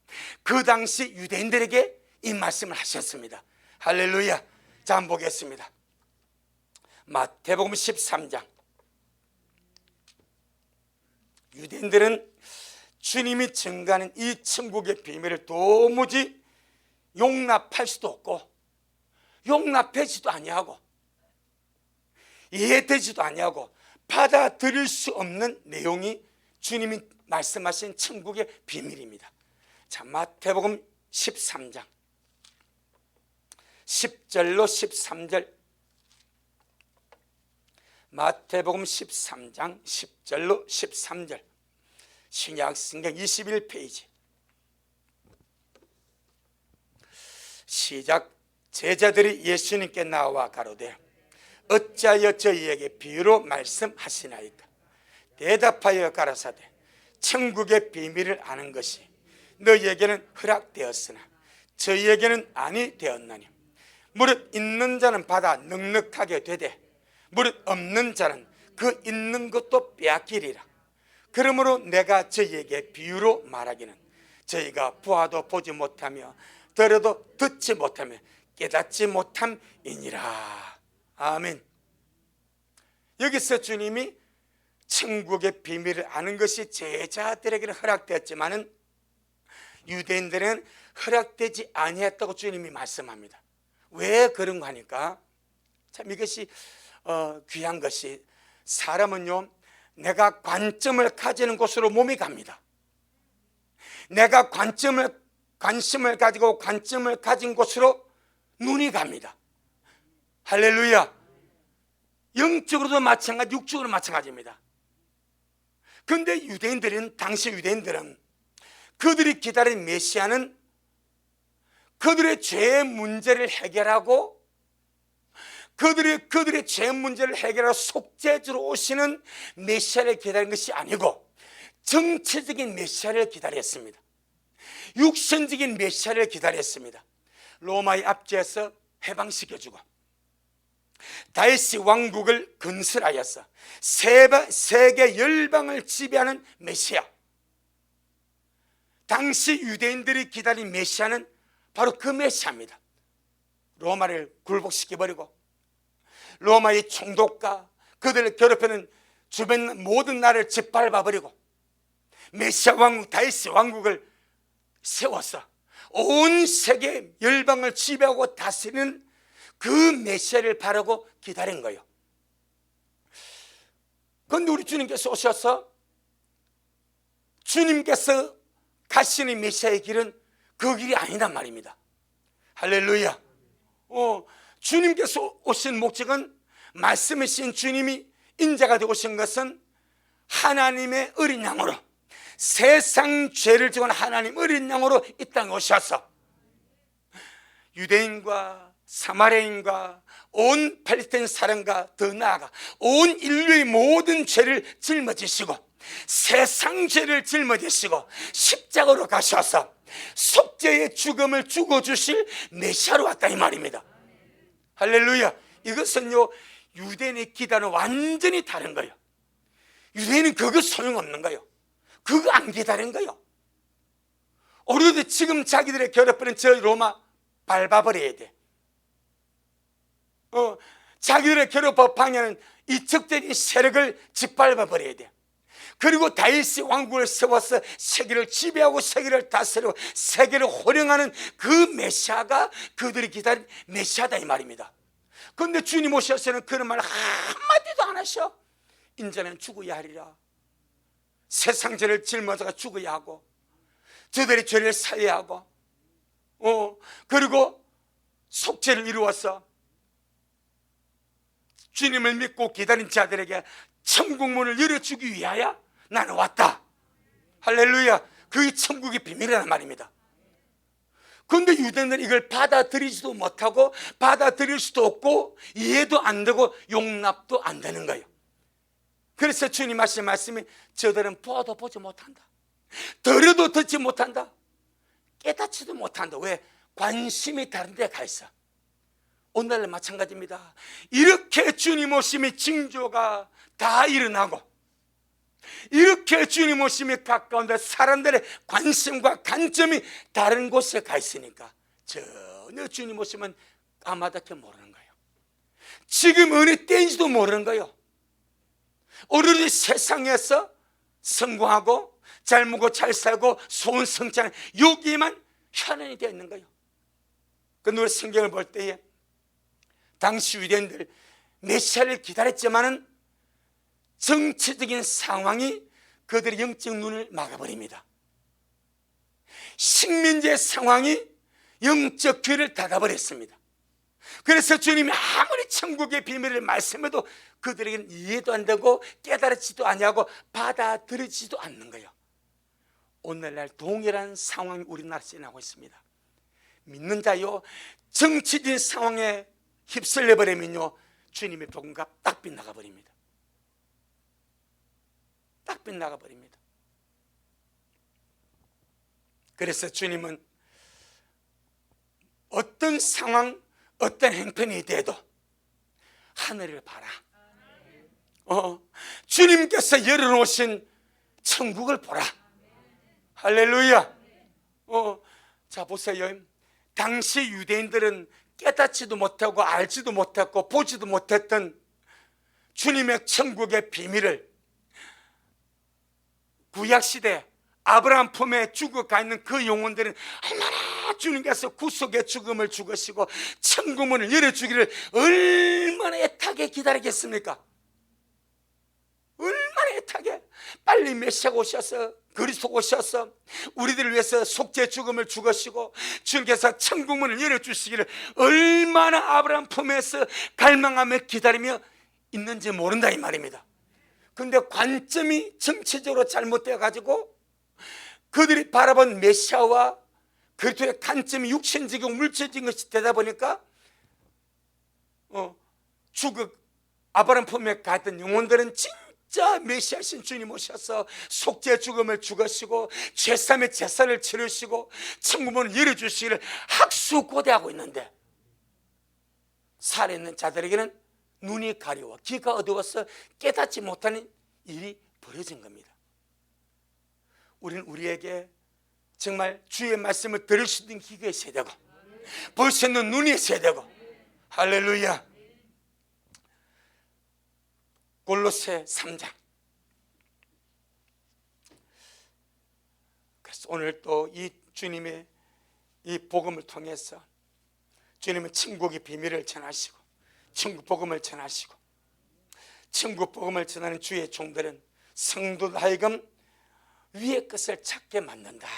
그 당시 유대인들에게 이 말씀을 하셨습니다. 할렐루야. 자, 한번 보겠습니다. 마태복음 13장. 유대인들은 주님이 증가하는 이 천국의 비밀을 도무지 용납할 수도 없고 용납하지도 아니하고 이해되지도 아니하고 받아들일 수 없는 내용이 주님이 말씀하신 천국의 비밀입니다. 자, 마태복음 13장 10절로 13절, 마태복음 13장 10절로 13절, 신약성경 21페이지. 시작. 제자들이 예수님께 나와 가로되 어찌하여 저희에게 비유로 말씀하시나이까? 대답하여 가라사대 천국의 비밀을 아는 것이 너희에게는 허락되었으나 저희에게는 아니 되었나니 무릇 있는 자는 받아 넉넉하게 되되 무릇 없는 자는 그 있는 것도 빼앗기리라. 그러므로 내가 저희에게 비유로 말하기는 저희가 보아도 보지 못하며 들어도 듣지 못하며 깨닫지 못함이니라. 아멘. 여기서 주님이 천국의 비밀을 아는 것이 제자들에게는 허락되었지만은 유대인들은 허락되지 아니했다고 주님이 말씀합니다. 왜 그런가 하니까 참 이것이 귀한 것이, 사람은요 내가 관점을 가지는 곳으로 몸이 갑니다. 내가 관심을 가지고 관점을 가진 곳으로 눈이 갑니다. 할렐루야. 영적으로도 마찬가지, 육적으로 마찬가지입니다. 그런데 유대인들은, 당시 유대인들은 그들이 기다린 메시아는 그들의 죄의 문제를 해결하고 그들의 죄 문제를 해결하고 속죄주로 오시는 메시아를 기다린 것이 아니고 정치적인 메시아를 기다렸습니다. 육신적인 메시아를 기다렸습니다. 로마의 압제에서 해방시켜주고 다윗이 왕국을 건설하여서 세계 열방을 지배하는 메시아, 당시 유대인들이 기다린 메시아는 바로 그 메시아입니다. 로마를 굴복시켜버리고 로마의 총독과 그들을 괴롭히는 주변 모든 나라를 짓밟아버리고 메시아 왕국, 다윗의 왕국을 세워서 온 세계 열방을 지배하고 다스리는 그 메시아를 바라고 기다린 거예요. 그런데 우리 주님께서 오셔서 주님께서 가시는 메시아의 길은 그 길이 아니란 말입니다. 할렐루야. 주님께서 오신 목적은, 말씀이신 주님이 인자가 되어 오신 것은 하나님의 어린 양으로, 세상 죄를 지고 하나님 어린 양으로 이 땅에 오셔서 유대인과 사마리아인과 온 팔레스타인 사람과 더 나아가 온 인류의 모든 죄를 짊어지시고 세상 죄를 짊어지시고 십자가로 가셔서 속죄의 죽음을 죽어주실 메시아로 왔다 이 말입니다. 할렐루야. 이것은요 유대인의 기다는 완전히 다른 거예요. 유대인은 그거 소용없는 거예요. 그거 안 기다린 거예요. 오히려 지금 자기들의 괴롭히는 저 로마 밟아버려야 돼. 자기들의 괴롭혀 방해하는 이 적대적인 세력을 짓밟아버려야 돼. 그리고 다윗의 왕국을 세워서 세계를 지배하고 세계를 다스리고 세계를 호령하는 그 메시아가 그들이 기다린 메시아다 이 말입니다. 그런데 주님 오셔서는 그런 말 한마디도 안 하셔. 인자는 죽어야 하리라. 세상 죄를 짊어져가 죽어야 하고 저들의 죄를 살려야 하고 그리고 속죄를 이루어서 주님을 믿고 기다린 자들에게 천국문을 열어주기 위하여 나는 왔다. 할렐루야. 그게 천국의 비밀이란 말입니다. 그런데 유대인들은 이걸 받아들이지도 못하고 받아들일 수도 없고 이해도 안 되고 용납도 안 되는 거예요. 그래서 주님 하신 말씀이 저들은 보아도 보지 못한다, 들어도 듣지 못한다, 깨닫지도 못한다. 왜? 관심이 다른 데 가 있어. 오늘날 마찬가지입니다. 이렇게 주님 오심의 징조가 다 일어나고 이렇게 주님 오심이 가까운데 사람들의 관심과 관점이 다른 곳에 가 있으니까 전혀 주님 오심은 까마득히 모르는 거예요. 지금 어느 때인지도 모르는 거예요. 오로지 세상에서 성공하고 잘 먹고 잘 살고 소원 성취하는 여기에만 현안이 되어 있는 거예요. 그런데 우리 성경을 볼 때에 당시 유대인들 메시아를 기다렸지만은 정치적인 상황이 그들의 영적 눈을 막아버립니다. 식민지의 상황이 영적 귀를 닫아버렸습니다. 그래서 주님이 아무리 천국의 비밀을 말씀해도 그들에게는 이해도 안 되고 깨달지도 아니하고 받아들이지도 않는 거예요. 오늘날 동일한 상황이 우리나라에 일어나고 있습니다. 믿는 자요, 정치적인 상황에 휩쓸려 버리면요, 주님의 복음과 딱 빗나가 버립니다. 딱 빗나가 버립니다. 그래서 주님은 어떤 상황, 어떤 행편이 돼도 하늘을 봐라. 주님께서 열어놓으신 천국을 보라. 할렐루야. 자, 보세요. 당시 유대인들은 깨닫지도 못하고 알지도 못했고 보지도 못했던 주님의 천국의 비밀을 구약시대 아브라함 품에 죽어가 있는 그 영혼들은 얼마나 주님께서 구속의 죽음을 죽으시고 천국문을 열어주기를 얼마나 애타게 기다리겠습니까? 얼마나 애타게 빨리 메시아가 오셔서 그리스도 오셔서 우리들을 위해서 속죄 죽음을 죽으시고 주님께서 천국문을 열어주시기를 얼마나 아브라함 품에서 갈망하며 기다리며 있는지 모른다 이 말입니다. 그런데 관점이 정치적으로 잘못되어 가지고 그들이 바라본 메시아와 그리스도의 관점이 육신적이고 물질적인 것이 되다 보니까 아브라함 품에 갔던 영혼들은 진짜 메시아신 주님 오셔서 속죄 죽음을 죽으시고 죄삼의 제사를 치르시고 천국문을 열어주시기를 학수고대하고 있는데 살아있는 자들에게는 눈이 가려워 귀가 어두워서 깨닫지 못하는 일이 벌어진 겁니다. 우리는 우리에게 정말 주의 말씀을 들을 수 있는 귀가 있어야 되고 볼 수 있는 눈이 있어야 되고 할렐루야. 골로새 3장. 그래서 오늘 또 이 주님의 이 복음을 통해서 주님은 천국의 비밀을 전하시고 천국 복음을 전하시고 천국 복음을 전하는 주의 종들은 성도들 하여금 위의 것을 찾게 만든다.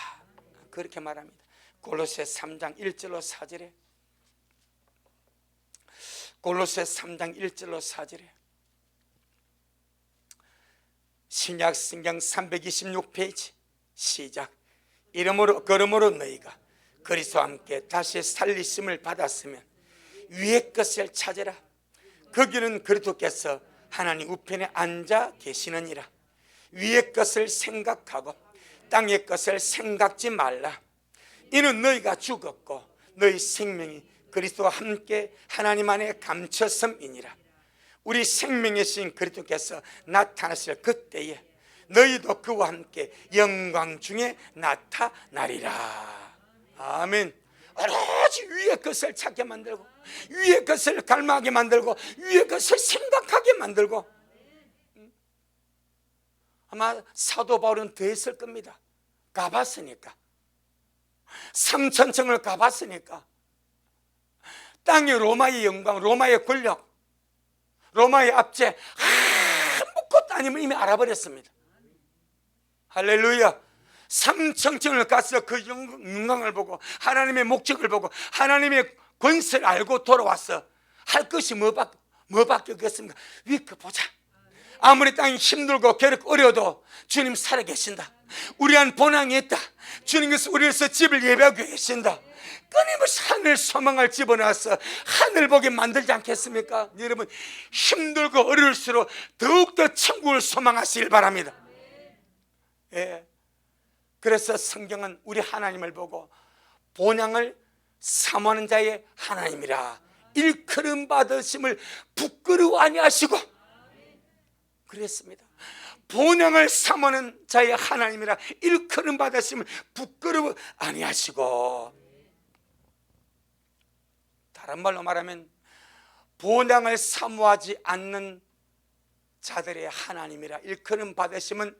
그렇게 말합니다. 골로새 3장 1절로 4절에 골로새 3장 1절로 4절에 신약 성경 326페이지 시작. 그러므로 너희가 그리스도와 함께 다시 살리심을 받았으면 위의 것을 찾으라. 거기는 그리스도께서 하나님 우편에 앉아 계시느니라. 위의 것을 생각하고 땅의 것을 생각지 말라. 이는 너희가 죽었고 너희 생명이 그리스도와 함께 하나님 안에 감췄음이니라. 우리 생명이신 그리스도께서 나타나실 그때에 너희도 그와 함께 영광 중에 나타나리라. 아멘. 오로지 위의 것을 찾게 만들고 위의 것을 갈망하게 만들고 위의 것을 생각하게 만들고, 아마 사도 바울은 더 했을 겁니다. 가봤으니까, 3000층을 가봤으니까 땅의 로마의 영광, 로마의 권력, 로마의 압제 아무것도 아니면 이미 알아버렸습니다. 할렐루야. 3000층을 가서 그 영광을 보고 하나님의 목적을 보고 하나님의 권세를 알고 돌아왔어. 할 것이 뭐밖에 없겠습니까? 위에 거 보자. 아무리 땅이 힘들고 괴롭고 어려워도 주님 살아계신다. 우리 안 본향이 있다. 주님께서 우리에서 집을 예배하고 계신다. 끊임없이 하늘 소망을 집어넣어서 하늘 보게 만들지 않겠습니까? 여러분, 힘들고 어려울수록 더욱더 천국을 소망하시길 바랍니다. 예. 그래서 성경은 우리 하나님을 보고 본향을 사모하는 자의 하나님이라 일컬음 받으심을 부끄러워 아니하시고 그랬습니다. 본향을 사모하는 자의 하나님이라 일컬음 받으심을 부끄러워 아니하시고, 다른 말로 말하면 본향을 사모하지 않는 자들의 하나님이라 일컬음 받으심은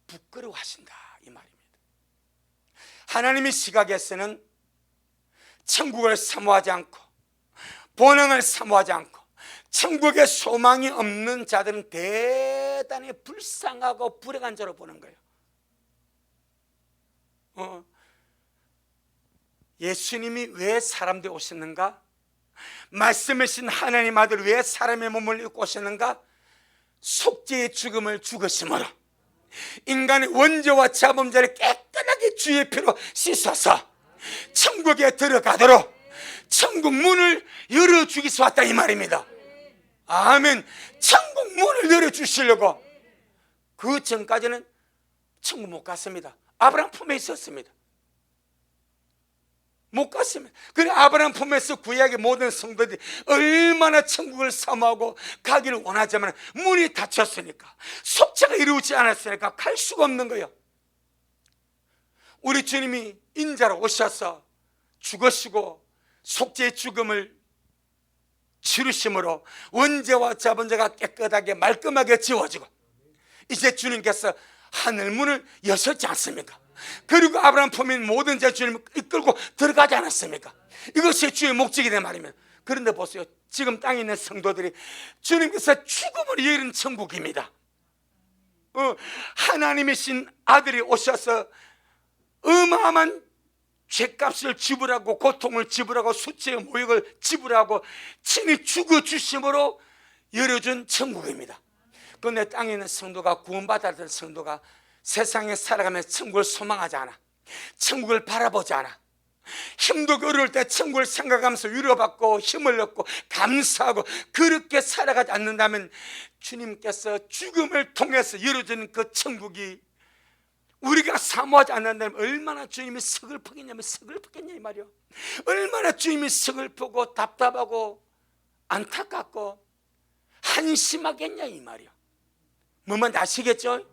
부끄러워하신다 이 말입니다. 하나님의 시각에서는 천국을 사모하지 않고 본향을 사모하지 않고 천국에 소망이 없는 자들은 대단히 대단히 불쌍하고 불행한 자로 보는 거예요. 예수님이 왜 사람 되어 오셨는가? 말씀하신 하나님 아들 왜 사람의 몸을 입고 오셨는가? 속죄의 죽음을 죽으심으로 인간의 원죄와 자범죄를 깨끗하게 주의 피로 씻어서 천국에 들어가도록 천국 문을 열어주기 위해서 왔다 이 말입니다. 아멘. 천국 문을 열어주시려고. 그 전까지는 천국 못 갔습니다. 아브라함 품에 있었습니다. 못 갔습니다. 그래 아브라함 품에서 구약의 모든 성도들이 얼마나 천국을 사모하고 가기를 원하지만 문이 닫혔으니까, 속죄가 이루어지지 않았으니까 갈 수가 없는 거예요. 우리 주님이 인자로 오셔서 죽으시고 속죄의 죽음을 치르심으로 원죄와 자본죄가 깨끗하게 말끔하게 지워지고, 이제 주님께서 하늘문을 여셨지 않습니까? 그리고 아브라함 품인 모든 자 주님을 이끌고 들어가지 않았습니까? 이것이 주의 목적이 된 말이면. 그런데 보세요, 지금 땅에 있는 성도들이 주님께서 죽음을 이기는 천국입니다. 하나님이신 아들이 오셔서 어마어마한 죄값을 지불하고 고통을 지불하고 수치의 모욕을 지불하고 친히 죽어주심으로 열어준 천국입니다. 그런데 땅에 있는 성도가, 구원받아야 될 성도가 세상에 살아가면서 천국을 소망하지 않아. 천국을 바라보지 않아. 힘들고 어려울 때 천국을 생각하면서 위로받고 힘을 얻고 감사하고 그렇게 살아가지 않는다면 주님께서 죽음을 통해서 열어주는 그 천국이 우리가 사모하지 않는다면 얼마나 주님이 서글프겠냐면 서글프겠냐 이 말이요. 얼마나 주님이 서글프고 답답하고 안타깝고 한심하겠냐 이 말이요. 뭐만 아시겠죠?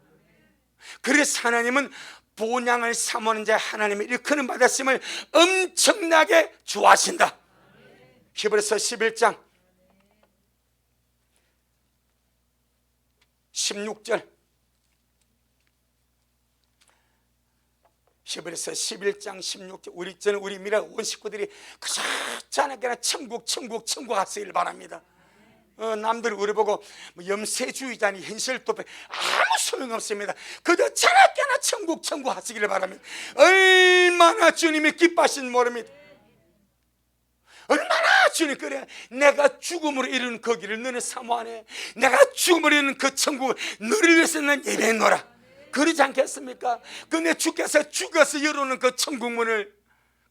그래서 하나님은 본향을 사모하는 자 하나님의 일컬음 받았음을 엄청나게 좋아하신다. 히브리서 11장 16절, 히브리서 11장 16절. 저는 우리 미라 온 식구들이 그저 자나깨나 천국 하시길 바랍니다. 남들 우리 보고 염세주의자니 현실 도배 아무 소용없습니다. 그저 자나깨나 천국 하시기를 바랍니다. 얼마나 주님이 기뻐하신 모릅니다. 얼마나 주님, 그래 내가 죽음으로 이루는 그 길을 너는 사모하네. 내가 죽음으로 이루는 그 천국을 너를 위해서 난 예배했노라. 그러지 않겠습니까? 근데 주께서 죽어서 열어오는 그 천국문을,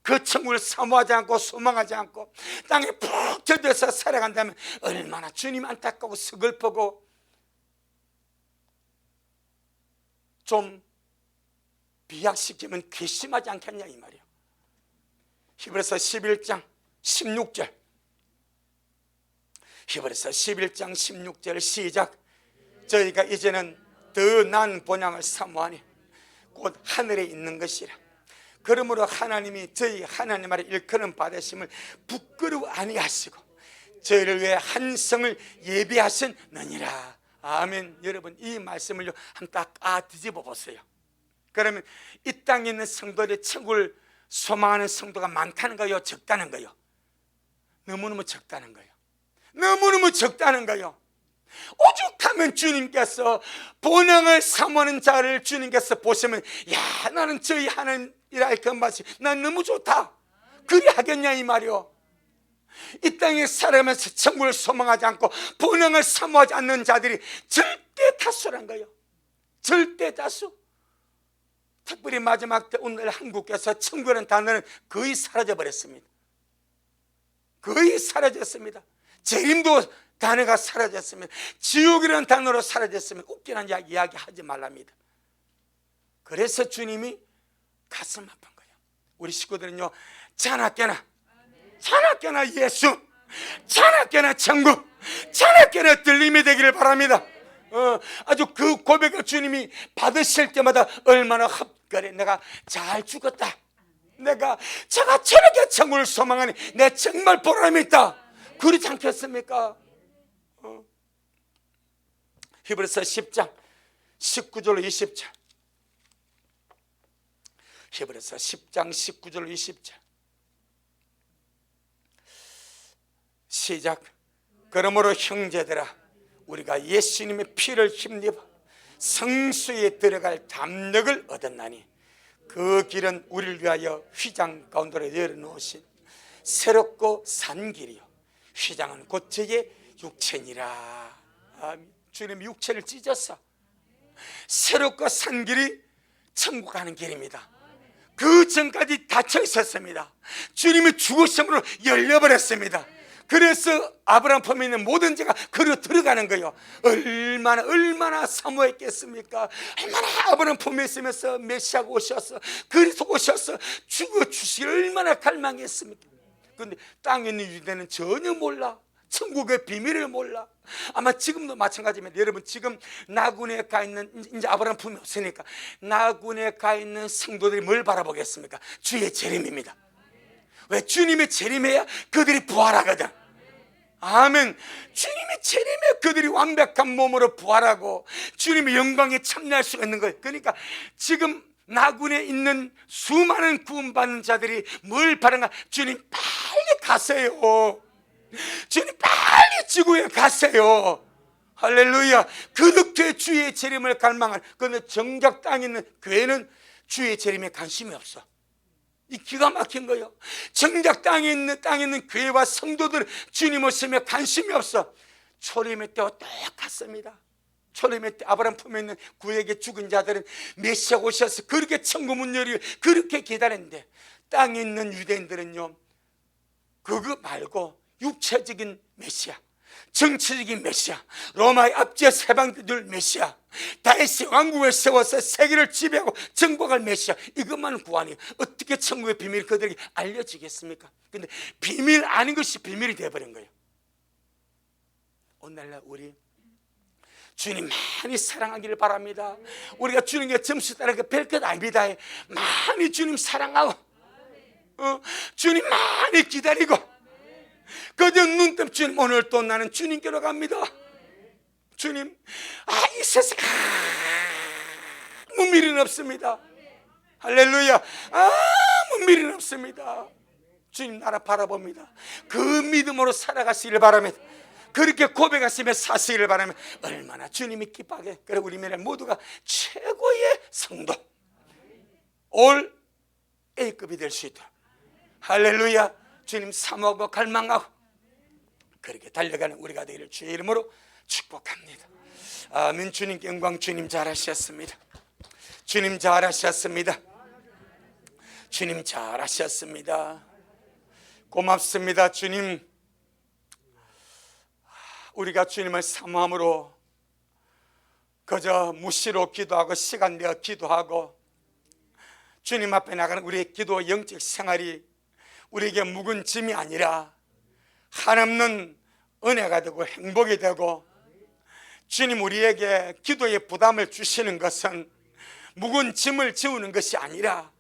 그 천국을 사모하지 않고 소망하지 않고 땅에 푹 젖어서 살아간다면 얼마나 주님 안타깝고 서글프고 좀 비약시키면 괘씸하지 않겠냐 이 말이에요. 히브리서 11장 16절, 히브리서 11장 16절 시작. 저희가 이제는 더 나은 본향을 사모하니 곧 하늘에 있는 것이라. 그러므로 하나님이 저희 하나님 아래 일컬음 받으심을 부끄러워 아니하시고 저희를 위해 한 성을 예비하셨느니라. 아멘. 여러분 이 말씀을 한번 딱 뒤집어 보세요. 그러면 이 땅에 있는 성도들이 천국을 소망하는 성도가 많다는 거요, 적다는 거요? 너무너무 적다는 거예요. 너무너무 적다는 거예요. 오죽하면 주님께서 본향을 사모하는 자를 주님께서 보시면, 야 나는 저희 하나님이라 일컬음 받으시, 난 너무 좋다, 그리 하겠냐 이 말이요. 이 땅에 살아가면서 천국을 소망하지 않고 본향을 사모하지 않는 자들이 절대 다수란 거예요. 절대 다수. 특별히 마지막 때 오늘 한국에서 천국이라는 단어는 거의 사라져 버렸습니다. 거의 사라졌습니다. 재림도 단어가 사라졌습니다. 지옥이라는 단어로 사라졌습니다. 웃기는 이야기 하지 말랍니다. 그래서 주님이 가슴 아픈 거예요. 우리 식구들은요, 자나깨나 예수, 자나깨나 천국, 자나깨나 들림이 되기를 바랍니다. 아주 그 고백을 주님이 받으실 때마다 얼마나 그래 내가 잘 죽었다, 내가 제가 저렇게 천국을 소망하니 내 정말 보람이 있다, 그렇지 않겠습니까? 히브리서 10장 19절 20절, 히브리서 10장 19절 20절 시작. 그러므로 형제들아, 우리가 예수님의 피를 힘입어 성수에 들어갈 담력을 얻었나니 그 길은 우리를 위하여 휘장 가운데로 열어놓으신 새롭고 산 길이요 휘장은 곧 저의 육체니라. 주님 육체를 찢어서 새롭고 산 길이 천국 가는 길입니다. 그 전까지 닫혀 있었습니다. 주님의 죽으심으로 열려버렸습니다. 그래서 아브라함 품에 있는 모든 죄가 그로 들어가는 거예요. 얼마나 사모했겠습니까? 얼마나 아브라함 품에 있으면서 메시아가 오셔서 그리스도 오셔서 죽어주시길 얼마나 갈망했습니까? 그런데 땅에 있는 유대는 전혀 몰라. 천국의 비밀을 몰라. 아마 지금도 마찬가지입니다. 여러분 지금 나군에 가 있는, 이제 아브라함 품이 없으니까 나군에 가 있는 성도들이 뭘 바라보겠습니까? 주의 재림입니다. 왜? 주님의 재림해야 그들이 부활하거든. 아멘. 주님의 재림에 그들이 완벽한 몸으로 부활하고 주님의 영광에 참여할 수가 있는 거예요. 그러니까 지금 나군에 있는 수많은 구원받는 자들이 뭘 바라는가? 주님 빨리 가세요. 주님 빨리 지구에 가세요. 할렐루야. 그렇게 주의 재림을 갈망한. 그런데 정작 땅에 있는 교회는 주의 재림에 관심이 없어. 이 기가 막힌 거예요. 정작 땅에 있는 교회와 성도들은 주님 오시며 관심이 없어. 초림의 때와 똑같습니다. 초림의 때 아브라함 품에 있는 구약의 죽은 자들은 메시아가 오셔서 그렇게 천국 문 열이 그렇게 기다렸는데 땅에 있는 유대인들은요 그거 말고 육체적인 메시아, 정치적인 메시아, 로마의 압제 세방들 메시아, 다윗의 왕국을 세워서 세계를 지배하고 정복할 메시아, 이것만 구하니 어떻게 천국의 비밀이 그들에게 알려지겠습니까? 근데 비밀 아닌 것이 비밀이 되어버린 거예요. 오늘날 우리 주님 많이 사랑하기를 바랍니다. 우리가 주님께 점수 따라 별 것 아닙니다. 많이 주님 사랑하고 주님 많이 기다리고 그저 눈뜨면 주님 오늘 또 나는 주님께로 갑니다. 주님 이 세상 아무 미련 없습니다. 할렐루야. 아무 미련 없습니다. 주님 나라 바라봅니다. 그 믿음으로 살아가시기를 바랍니다. 그렇게 고백하시며 사시기를 바라면 얼마나 주님이 기뻐하게. 그래 우리 민의 모두가 최고의 성도 올 A급이 될 수 있도록 할렐루야. 주님 사모하고 갈망하고 그렇게 달려가는 우리가 되기를 주의 이름으로 축복합니다. 아멘. 주님께 영광. 주님 잘하셨습니다. 주님 잘하셨습니다. 주님 잘하셨습니다. 고맙습니다. 주님 우리가 주님을 사모함으로 그저 무시로 기도하고 시간 내어 기도하고 주님 앞에 나가는 우리의 기도 영적 생활이 우리에게 묵은 짐이 아니라 한없는 은혜가 되고 행복이 되고 주님 우리에게 기도의 부담을 주시는 것은 묵은 짐을 지우는 것이 아니라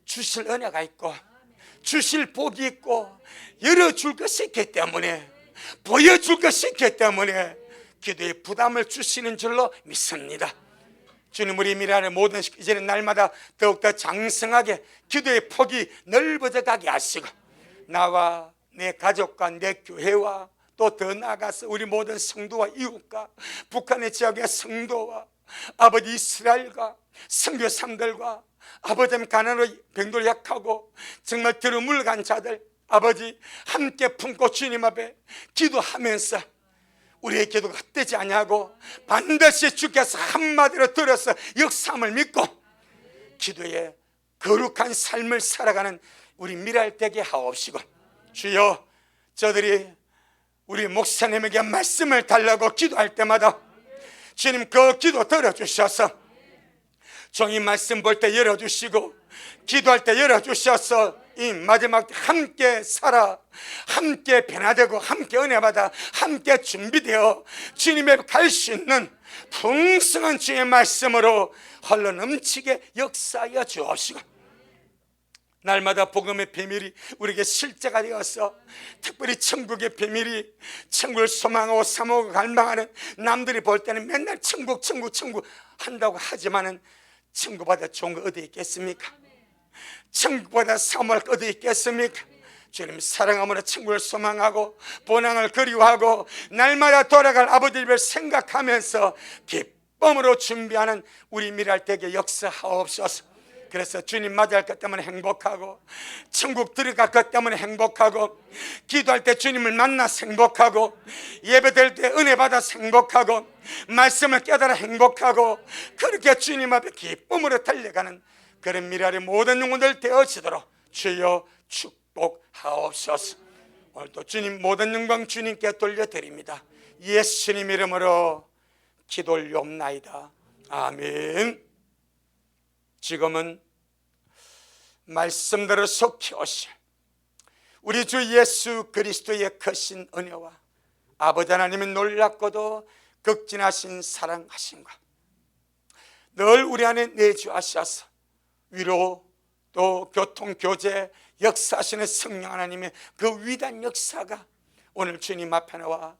주실 은혜가 있고 주실 복이 있고 열어줄 것이 있기 때문에 보여줄 것이 있기 때문에 기도의 부담을 주시는 줄로 믿습니다. 주님 우리 미래의 모든 이제는 날마다 더욱더 장성하게 기도의 폭이 넓어져 가게 하시고 나와 내 가족과 내 교회와 또 더 나아가서 우리 모든 성도와 이웃과 북한의 지역의 성도와 아버지 이스라엘과 선교사들과 아버지 가난으로 병들어 약하고 정말 들어물 간 자들 아버지 함께 품고 주님 앞에 기도하면서 우리의 기도가 헛되지 아니하고 반드시 주께서 한마디로 들어서 역사함을 믿고 기도의 거룩한 삶을 살아가는 우리 미랄 되게 하옵시고 주여 저들이 우리 목사님에게 말씀을 달라고 기도할 때마다 주님 그 기도 들어주셔서 종이 말씀 볼 때 열어주시고 기도할 때 열어주셔서 이 마지막 때 함께 살아 함께 변화되고 함께 은혜받아 함께 준비되어 주님의 갈 수 있는 풍성한 주의 말씀으로 흘러 넘치게 역사하여 주옵시고 날마다 복음의 비밀이 우리에게 실제가 되어서 특별히 천국의 비밀이 천국을 소망하고 사모하고 갈망하는 남들이 볼 때는 맨날 천국 한다고 하지만은 천국보다 좋은 거 어디 있겠습니까? 천국보다 사모할 거 어디 있겠습니까? 주님 사랑함으로 천국을 소망하고 본향을 그리워하고 날마다 돌아갈 아버지 집을 생각하면서 기쁨으로 준비하는 우리 미랄되게 역사하옵소서. 그래서 주님 맞이할 것 때문에 행복하고, 천국 들어갈 것 때문에 행복하고, 기도할 때 주님을 만나서 행복하고, 예배드릴 때 은혜 받아서 행복하고, 말씀을 깨달아 행복하고, 그렇게 주님 앞에 기쁨으로 달려가는 그런 미랄의 모든 영혼들 되어지도록 주여 축복하옵소서. 오늘도 주님 모든 영광 주님께 돌려드립니다. 예수님 이름으로 기도 올리옵나이다. 아멘. 지금은 말씀대로 속히 오실 우리 주 예수 그리스도의 크신 은혜와 아버지 하나님의 놀랍고도 극진하신 사랑하심과 늘 우리 안에 내주하셔서 위로 또 교통, 교제, 역사하시는 성령 하나님의 그 위대한 역사가 오늘 주님 앞에 나와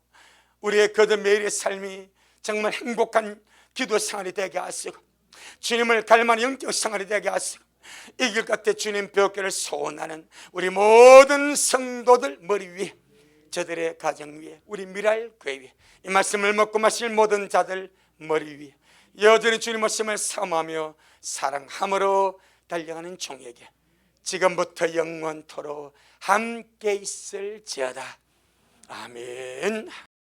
우리의 그들 매일의 삶이 정말 행복한 기도 생활이 되게 하시고, 주님을 닮은 영적 생활이 되게 하시고, 이 길 끝에 주님 뵙기를 소원하는 우리 모든 성도들 머리 위에, 저들의 가정 위에, 우리 미랄 교회 위에, 이 말씀을 먹고 마실 모든 자들 머리 위에 여전히 주님 말씀을 사모하며 사랑함으로 달려가는 종에게 지금부터 영원토록 함께 있을지어다. 아멘.